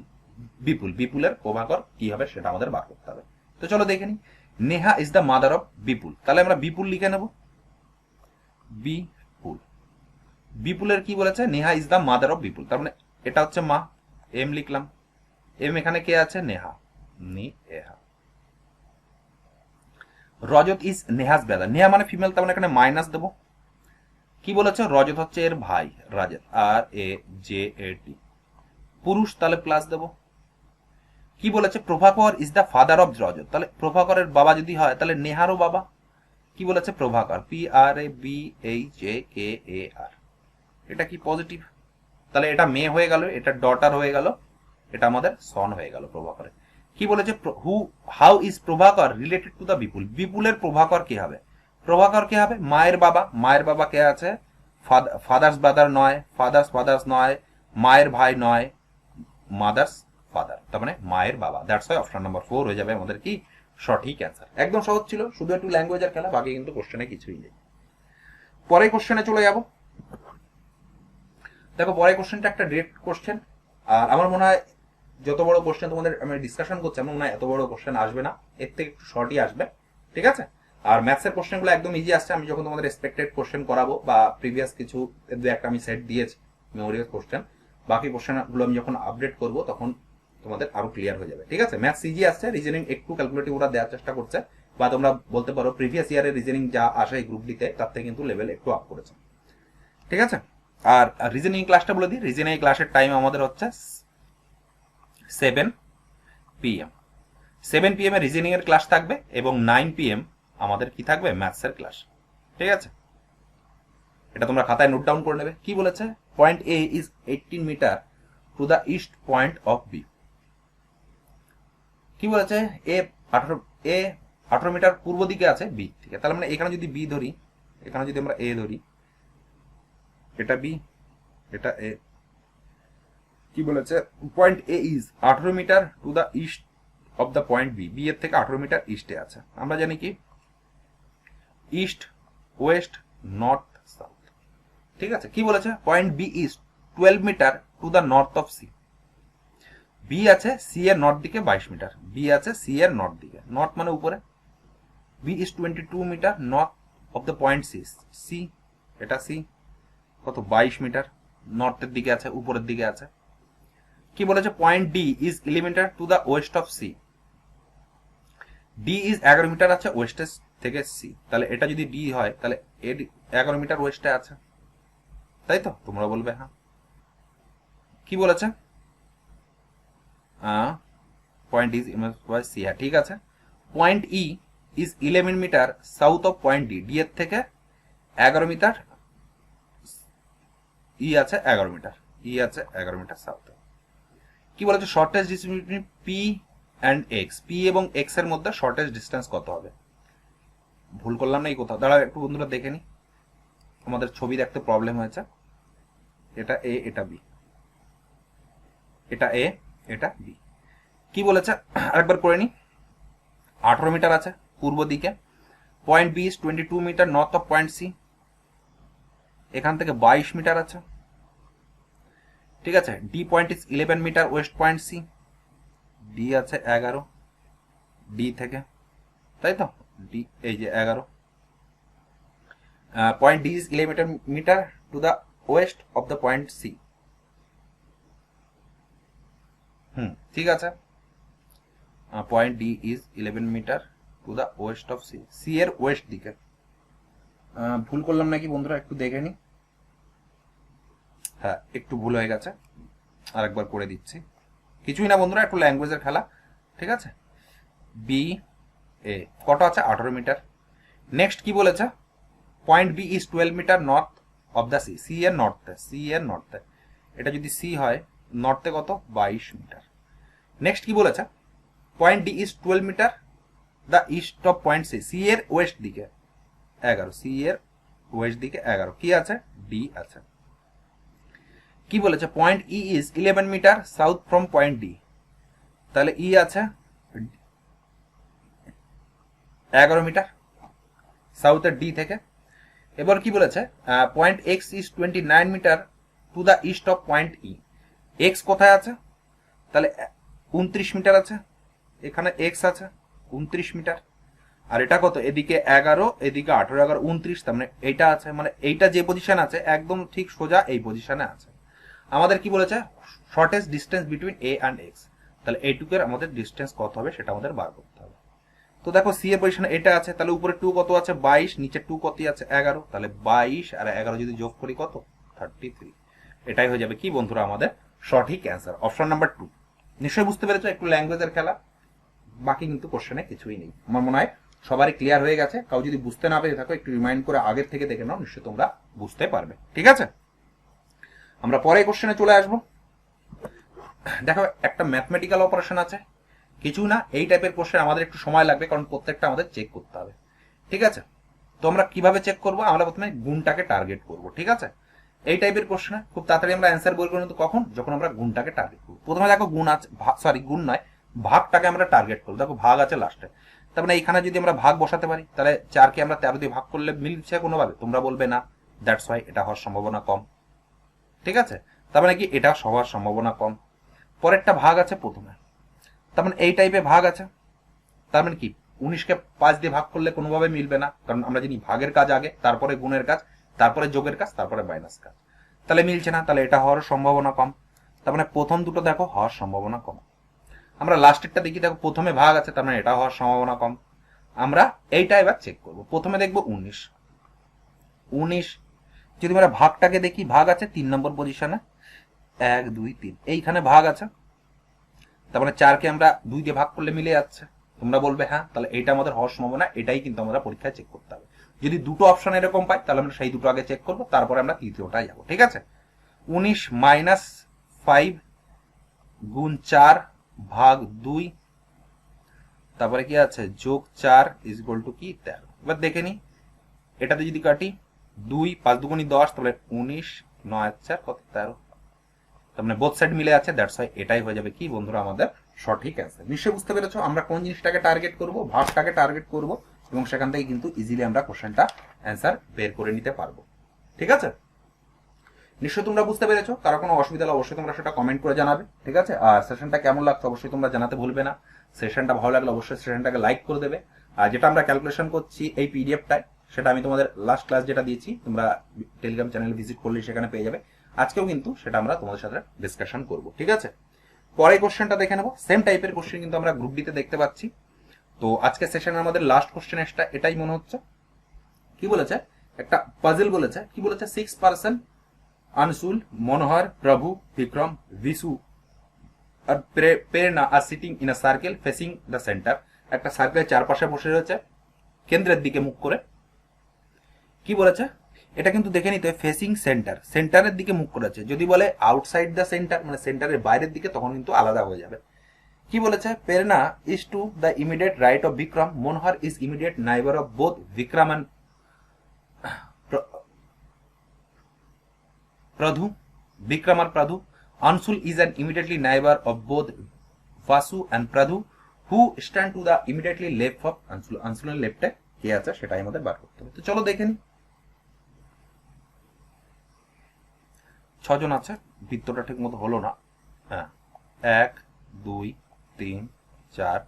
বিপুলের প্রভাকর কি হবে সেটা আমাদের বার করতে হবে। তো চলো দেখে নি, Neha is the mother of Bipul, তাহলে আমরা বিপুল লিখে নেব, বিপুল। বিপুলের কি বলেছে, Neha is the mother of Bipul, তার মানে এটা হচ্ছে মা, এম লিখলাম, এম এখানে কে আছে নেহা, নেহা। রজত ইজ নেহাজ ব্রাদার, নেহা মানে ফিমেল, তার মানে এখানে মাইনাস দেবো। কি বলেছে, রজত হচ্ছে এর ভাই, রাজত, RAJAT, পুরুষ, তাহলে প্লাস দেবো। কি বলেছে, Prabhakar is the father of Rajat, তাহলে প্রভাকরের বাবা যদি হয় তাহলে নেহারও বাবা। কি বলেছে, প্রভাকর, PRABHAKAR, এটা কি পজিটিভ, তাহলে এটা মেয়ে হয়ে গেল, এটা ডটার হয়ে গেল, এটা আমাদের সন হয়ে গেল প্রভাকরে। কি বলেছে, how is Prabhakar related to the Bipul, বিপুলের প্রভাকর কি হবে, প্রভাকর কি হবে, মায়ের বাবা, মায়ের বাবা কে আছে, ফাদার্স ব্রাদার নয়, ফাদার্স নয়, মায়ের ভাই নয়, মাদার্স ফাদার, তার মানে মায়ের বাবা। দ্যাটস ওয়াই অপশন নাম্বার 4 হয়ে যাবে আমাদের কি সঠিক অ্যান্সার। একদম সহজ ছিল, শুধু একটু ল্যাঙ্গুয়েজের খেলা, বাকি কিন্তু কোশ্চেনে কিছুই নেই। পরের কোশ্চেনে চলে যাব। দেখো পরের কোশ্চেনটা একটা ডিরেক্ট কোশ্চেন, আর আমার মনে হয় যত বড় কোশ্চেন তোমাদের আমি ডিসকাশন করছি আমার মনে হয় এত বড় কোশ্চেন আসবে না, এর থেকে একটু শর্টই আসবে, ঠিক আছে। আর ম্যাথসের কোশ্চেনগুলো একদম ইজি আসছে, আমি যখন তোমাদের এক্সপেক্টেড কোশ্চেন করাবো বা প্রিভিয়াস কিছু দু একটা আমি সেট দিয়েছি মেমোরিয়াস কোশ্চেন, বাকি কোশ্চেনগুলো আমি যখন আপডেট করবো তখন তোমাদের আরো ক্লিয়ার হয়ে যাবে, ঠিক আছে। ম্যাথস ইজি আসছে, রিজনিং একটু ক্যালকুলেটিভ ওরা দেওয়ার চেষ্টা করছে, বা তোমরা বলতে পারো প্রিভিয়াস ইয়ারের রিজনিং যা আসে এই গ্রুপ ডিতে তার থেকে কিন্তু লেভেল একটু আপ করেছে, ঠিক আছে। আর রিজনিং ক্লাসটা বলে দিই, রিজনিং ক্লাসের টাইম আমাদের হচ্ছে 7 PM। 7 PM এ রিজনিং এর ক্লাস থাকবে এবং 9 PM আমাদের কি থাকবে, ম্যাথসের ক্লাস, ঠিক আছে। এটা তোমরা খাতায় নোট ডাউন করে নেবে। কি বলেছে, point A is 18 metre to the east point of B. কি বলেছে, এ 18 মিটার পূর্ব দিকে আছে বি থেকে, তাহলে মানে এখানে যদি বি ধরি, এখানে যদি আমরা এ ধরি, এটা বি, এটা এ। কি বলেছে, point A is 18 metre to the east of the point B, B এর থেকে 18 মিটার ইস্টে আছে। আমরা জানি কি ইস্ট, ওয়েস্ট, নর্থ, সাউথ, ঠিক আছে। কি বলেছে, point B is 12 metre to the north of C. B আছে সি এর নর্থ দিকে 22 মিটার, বি আছে সি এর নর্থ দিকে, নর্থ মানে উপরে। B is 22 metre north of the point C, C এটা সি কত 22 মিটার নর্থের দিকে আছে, উপরের দিকে আছে। কি বলেছে, point D is 11 metre to the west of C. D is 11 metre আছে ওয়েস্টের থেকে সি, তাহলে এটা যদি ডি হয় তাহলে এ 11 মিটার ওয়েস্টে আছে, তাই তো, তোমরা বলবে হ্যাঁ। কি বলেছে, পয়েন্ট ইজ সি, হ্যাঁ ঠিক আছে। Point E is 11 metre south of point D, D এর থেকে 11 মিটার, ই আছে 11 মিটার, ই আছে 11 মিটার সাউথ। কি বলেছে, shortest distance between P and X, P এবং এক্স এর মধ্যে শর্টেজ ডিস্টেন্স কত হবে। ভুল করলাম না এই কোথাও, দাঁড়া একটু বন্ধুরা দেখে নি, আমাদের ছবি দেখতে প্রবলেম হয়েছে। এটা এ, এটা বি, এটা এ, এটা বি। কি বলেছে আরেকবার করে নি, 18 মিটার আছে পূর্ব দিকে, point B is 22 metre north of point C, এখান থেকে 22 মিটার আছে, ঠিক আছে। D point is 11 metre west point C, D আছে 11 ডি থেকে, তাই তো, ডি এই যে 11। Point D is 11 metre to the west of the point C, ঠিক আছে। Point D is 11 metre to the west of C, C এর ওয়েস্ট দিকে। ভুল করলাম নাকি বন্ধুরা, একটু দেখে নি, হ্যাঁ একটু ভুল হয়ে গেছে, আরেকবার করে দিচ্ছি। কিছুই না বন্ধুরা, একটু ল্যাঙ্গুয়েজের খেলা, ঠিক আছে। বি এ কত আছে, 18 মিটার। নেক্সট কি বলেছে, point B is 12 metre north of the C, C এর নর্থে, সি এর নর্থে, এটা যদি সি হয় নর্থে কত 22 মিটার। নেক্সট কি বলেছে, point D is 12 metre the east of point C, C এর ওয়েস্ট দিকে 11, সি এর ওয়েস্ট দিকে 11, কি আছে ডি আছে। কি বলেছে, point E is 11 metre south from point D, তাহলে ই আছে 11 মিটার সাউথের ডি থেকে। এবার কি বলেছে, point X is 29 metre to the east of point E, X কোথায় আছে, তাহলে 29 মিটার আছে, এখানে এক্স আছে 29 মিটার, আর এটা কত, এদিকে 11 এদিকে 18, 11 29, তার মানে এইটা আছে, মানে এইটা যে পজিশন আছে একদম ঠিক সোজা এই পজিশনে আছে। আমাদের কি বলেছে, shortest distance between A and x, তাহলে এইটুকের আমাদের ডিস্টেন্স কত হবে সেটা আমাদের বার করতে হবে। তো দেখো সি এর পজিশনে এটা আছে, তাহলে উপরে 2 কত আছে 22, নিচে 2 কত আছে 11, তাহলে 22 আর 11 যদি যোগ করি কত 33, এটাই হয়ে যাবে কি বন্ধুরা আমাদের সঠিক অ্যান্সার, অপশন নাম্বার 2। নিশ্চয়ই বুঝতে পেরেছো, একটু ল্যাঙ্গুয়েজের খেলা, বাকি কিন্তু কোশ্চেনে কিছুই নেই। আমার মনে হয় সবারই ক্লিয়ার হয়ে গেছে, কাউ যদি বুঝতে না পেরে থাকো একটু রিমাইন্ড করে আগের থেকে দেখে নাও, নিশ্চয়ই তোমরা বুঝতে পারবে, ঠিক আছে। আমরা পরে কোশ্চেনে চলে আসবো। দেখো একটা ম্যাথমেটিক্যাল অপারেশন আছে, কিছু না, এই টাইপের কোশ্চেন আমাদের একটু সময় লাগবে, কারণ প্রত্যেকটা আমাদের চেক করতে হবে। ঠিক আছে, তো আমরা কিভাবে চেক করব? আমরা প্রথমে গুণটাকে টার্গেট করব। ঠিক আছে, এই টাইপের কোশ্চেন খুব তাড়াতাড়ি আমরা অ্যান্সার বের করব, কিন্তু কখন? যখন আমরা গুণটাকে টার্গেট করব। প্রথমে দেখো গুণ আছে, সরি গুণ নয়, ভাগটাকে আমরা টার্গেট করব। দেখো ভাগ আছে লাস্টে, তার মানে এইখানে যদি আমরা ভাগ বসাতে পারি, তাহলে 4কে আমরা 13 দিয়ে ভাগ করলে মিলছে কোনোভাবে? তোমরা বলবে না, দ্যাটস ওয়াই এটা হওয়ার সম্ভাবনা কম। ঠিক আছে, তার মানে কি এটা হওয়ার সম্ভাবনা কম। পরেরটা ভাগ আছে প্রথমে, তার মানে এই টাইপে ভাগ আছে, তার মানে কি 19কে 5 দিয়ে ভাগ করলে কোনোভাবে মিলবে না, কারণ আমরা জানি ভাগের কাজ আগে, তারপরে গুণের কাজ, তারপরে যোগের কাজ, তারপরে মাইনাস কাজ। তাহলে মিলছে না, তাহলে এটা হওয়ার সম্ভাবনা কম। তার মানে প্রথম দুটো দেখো হওয়ার সম্ভাবনা কম। আমরা লাস্টেরটা দেখি, দেখো প্রথমে ভাগ আছে, তার মানে এটা হওয়ার সম্ভাবনা কম। আমরা এইটা এবার চেক করব। প্রথমে দেখবো 19 যদি আমরা ভাগটাকে দেখি, ভাগ আছে 3 নম্বর পজিশনে, 1 2 3, এইখানে ভাগ আছে, তার মানে 4কে আমরা 2 দিয়ে ভাগ করলে মিলে যাচ্ছে। তোমরা বলবে হ্যাঁ, তাহলে এইটা আমাদের হওয়ার সম্ভাবনা, এটাই কিন্তু আমরা পরীক্ষায় চেক করতে হবে। যদি দুটো অপশন এরকম পাই, তাহলে আমরা সেই দুটো আগে চেক করবো, তারপরে আমরা তৃতীয়টায় যাবো। ঠিক আছে, 19 মাইনাস 5 গুণ 4 ভাগ 2, তারপরে কি আছে যোগ 4 ইজ ইকুয়াল টু কি 13। এবার দেখে নি, এটাতে যদি কাটি 2 5 দুগুণী 10, তাহলে 19 9 4 কত 13, তার মানে বোথ সাইড মিলে আছে, দ্যাটস ওয়াই এটাই হয়ে যাবে কি বন্ধুরা আমাদের সঠিক অ্যান্সার। নিশ্চয়ই বুঝতে পেরেছো আমরা কোন জিনিসটাকে টার্গেট করব? ভাগটাকে টার্গেট করব, এবং সেখান থেকে কিন্তু ইজিলি আমরা কোশ্চেনটা অ্যান্সার বের করে নিতে পারবো। ঠিক আছে, নিশ্চয়ই তোমরা বুঝতে পেরেছো। কারো কোনো অসুবিধা হলে অবশ্যই তোমরা সেটা কমেন্ট করে জানাবে। ঠিক আছে, আর সেশনটা কেমন লাগছে অবশ্যই তোমরা জানাতে ভুলবে না। সেশনটা ভালো লাগলে অবশ্যই সেশনটাকে লাইক করে দেবে। আর যেটা আমরা ক্যালকুলেশন করছি এই পিডিএফটায়, সেটা আমি তোমাদের লাস্ট ক্লাস যেটা দিয়েছি, তোমরা টেলিগ্রাম চ্যানেলে ভিজিট করলে সেখানে পেয়ে যাবে। আজকেও কিন্তু সেটা আমরা তোমাদের সাথে ডিসকাশন করব। ঠিক আছে, পরে কোশ্চেনটা দেখে নেবো। সেম টাইপের কোশ্চেন কিন্তু আমরা গ্রুপ ডিতে দেখতে পাচ্ছি। তো আজকে সেশনের আমাদের লাস্ট কোশ্চেন এটাই মনে হচ্ছে। কি বলেছে? একটা পাজল বলেছে। কি বলেছে? 6% अंशुल, मनोहर, प्रभु, विक्रम, विशु और Prerna are sitting in a circle facing the centre. একটা সার্কেলের চারপাশে বসে রয়েছে কেন্দ্রের দিকে মুখ করে। কি বলেছে? এটা কিন্তু দেখে নিতে ফেসিং সেন্টার, সেন্টারের দিকে মুখ করে আছে। যদি বলে আউটসাইড দ্য সেন্টার, মানে সেন্টারের বাইরের দিকে, তখন কিন্তু আলাদা হয়ে যাবে। কি বলেছে? Prerna is to the immediate right of Vikram, Manohar is immediate neighbour of both Vikram and Pradhu, Vikram or Pradhu. Anshul is an immediately neighbor of both Vasu and Pradhu, who stand to the immediately left of Anshul. Anshuler left এ কে আছে সেটাই আমাদের বার করতে হবে। তো চলো দেখে নি। 6 জন আছে, বৃত্তটা ঠিক মতো হলো না। হ্যাঁ, 1 2 3 4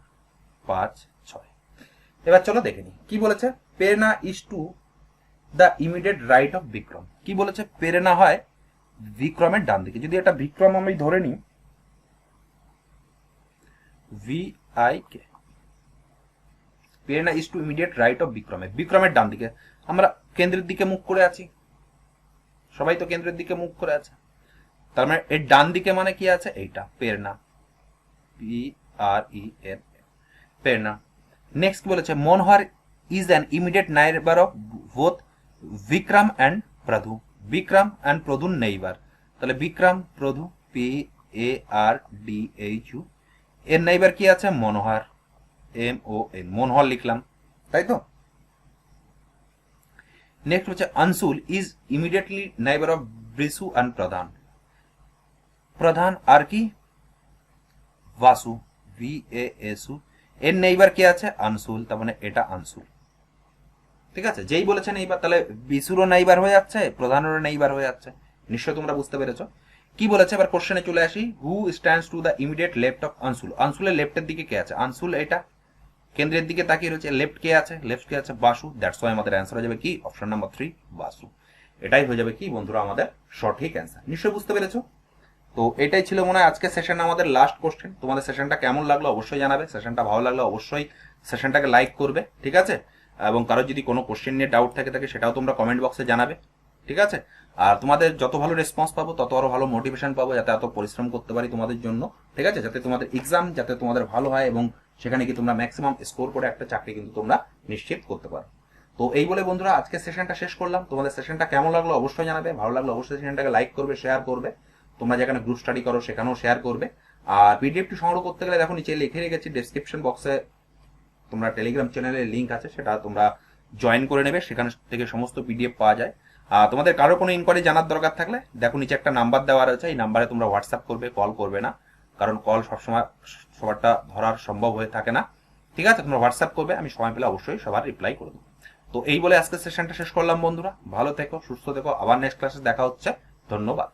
5 6। এবার চলো দেখে নি কি বলেছে। Prerna is to the immediate right of Vikram. কি বলেছে? প্রেরণা হয় বিক্রমের ডান দিকে। যদি এটা বিক্রম আমি ধরে নিই, VIK, Prerna is to immediate right of বিক্রমের, বিক্রমের ডান দিকে। আমরা কেন্দ্রের দিকে মুখ করে আছি, সবাই তো কেন্দ্রের দিকে মুখ করে আছে, তার মানে এর ডান দিকে মানে কি আছে? এইটা প্রেরণা, PREN, প্রেরণা। নেক্সট বলেছে Manohar is an immediate neighbour of both Vikram and Pradhu, Vikram and প্রধুর নেইবার। তাহলে বিক্রম প্রধু, PARDHU, এর নেইবার কি আছে? মনোহর, MON, মনোহর লিখলাম, তাই তো। নেক্সট হচ্ছে Anshul is immediately neighbour of Vrishu and Pradhan, Pradhan আর কি? বাসু, VASU, এর নেইবার কি আছে? আনসুল, তার মানে এটা আনসুল। ঠিক আছে, যেই বলেছেন এইবার, তাহলে বিশুরও নেইবার হয়ে যাচ্ছে, প্রধানেরও নেইবার হয়ে যাচ্ছে। নিশ্চয় তোমরা বুঝতে পেরেছো কি বলেছে। এবার কোশ্চেনে চলে আসি। Who stands to the immediate left of Anshul. আনসুলের লেফটের দিকে কে আছে? আনসুল এটা কেন্দ্রের দিকে তাকিয়ে রয়েছে। লেফট কে আছে? লেফট কে আছে? বাসু। দ্যাটস ওয়াই আমাদের অ্যান্সার হয়ে যাবে কি অপশন নাম্বার 3, বাসু। এটাই হয়ে যাবে কি বন্ধুরা আমাদের সঠিক অ্যান্সার। নিশ্চয় বুঝতে পেরেছো। তো এটাই ছিল মনে হয় আজকে সেশন আমাদের লাস্ট কোশ্চেন। তোমাদের সেশনটা কেমন লাগলো অবশ্যই জানাবে। সেশনটা ভালো লাগলে অবশ্যই সেশনটাকে লাইক করবে। ঠিক আছে, এবং কারো যদি কোনো কোশ্চেন নিয়ে ডাউট থাকে সেটাও তোমরা কমেন্ট বক্সে জানাবে। ঠিক আছে, আর তোমাদের যত ভালো রেসপন্স পাবো তত আরো ভালো মোটিভেশন পাবো, যাতে এত পরিশ্রম করতে পারি তোমাদের জন্য। ঠিক আছে, যাতে তোমাদের এক্সাম যাতে তোমাদের ভালো হয়, এবং সেখানে কি তোমরা ম্যাক্সিমাম স্কোর করে একটা চাকরি কিন্তু তোমরা নিশ্চিত করতে পারো। তো এই বলে বন্ধুরা আজকে সেশনটা শেষ করলাম। তোমাদের সেশনটা কেমন লাগলো অবশ্যই জানাবে। ভালো লাগলো অবশ্যই সেশনটাকে লাইক করবে, শেয়ার করবে। তোমরা যেখানে গ্রুপ স্টাডি করো সেখানেও শেয়ার করবে। আর পিডিএফটি সংগ্রহ করতে গেলে দেখো নিচে লিখে রেখেছি, ডেসক্রিপশন বক্সে তোমরা টেলিগ্রাম চ্যানেলের লিঙ্ক আছে, সেটা তোমরা জয়েন করে নেবে, সেখান থেকে সমস্ত পিডিএফ পাওয়া যায়। তোমাদের কারো কোনো ইনকোয়ারি জানার দরকার থাকলে দেখো নিচে একটা নাম্বার দেওয়া রয়েছে, এই নাম্বারে তোমরা হোয়াটসঅ্যাপ করবে, কল করবে না, কারণ কল সবসময় সবারটা ধরার সম্ভব হয়ে থাকে না। ঠিক আছে, তোমরা হোয়াটসঅ্যাপ করবে, আমি সময় পেলে অবশ্যই সবার রিপ্লাই করে দেবো। তো এই বলে আজকের সেশনটা শেষ করলাম বন্ধুরা, ভালো থেকো, সুস্থ থেকো, আবার নেক্সট ক্লাসে দেখা হচ্ছে, ধন্যবাদ।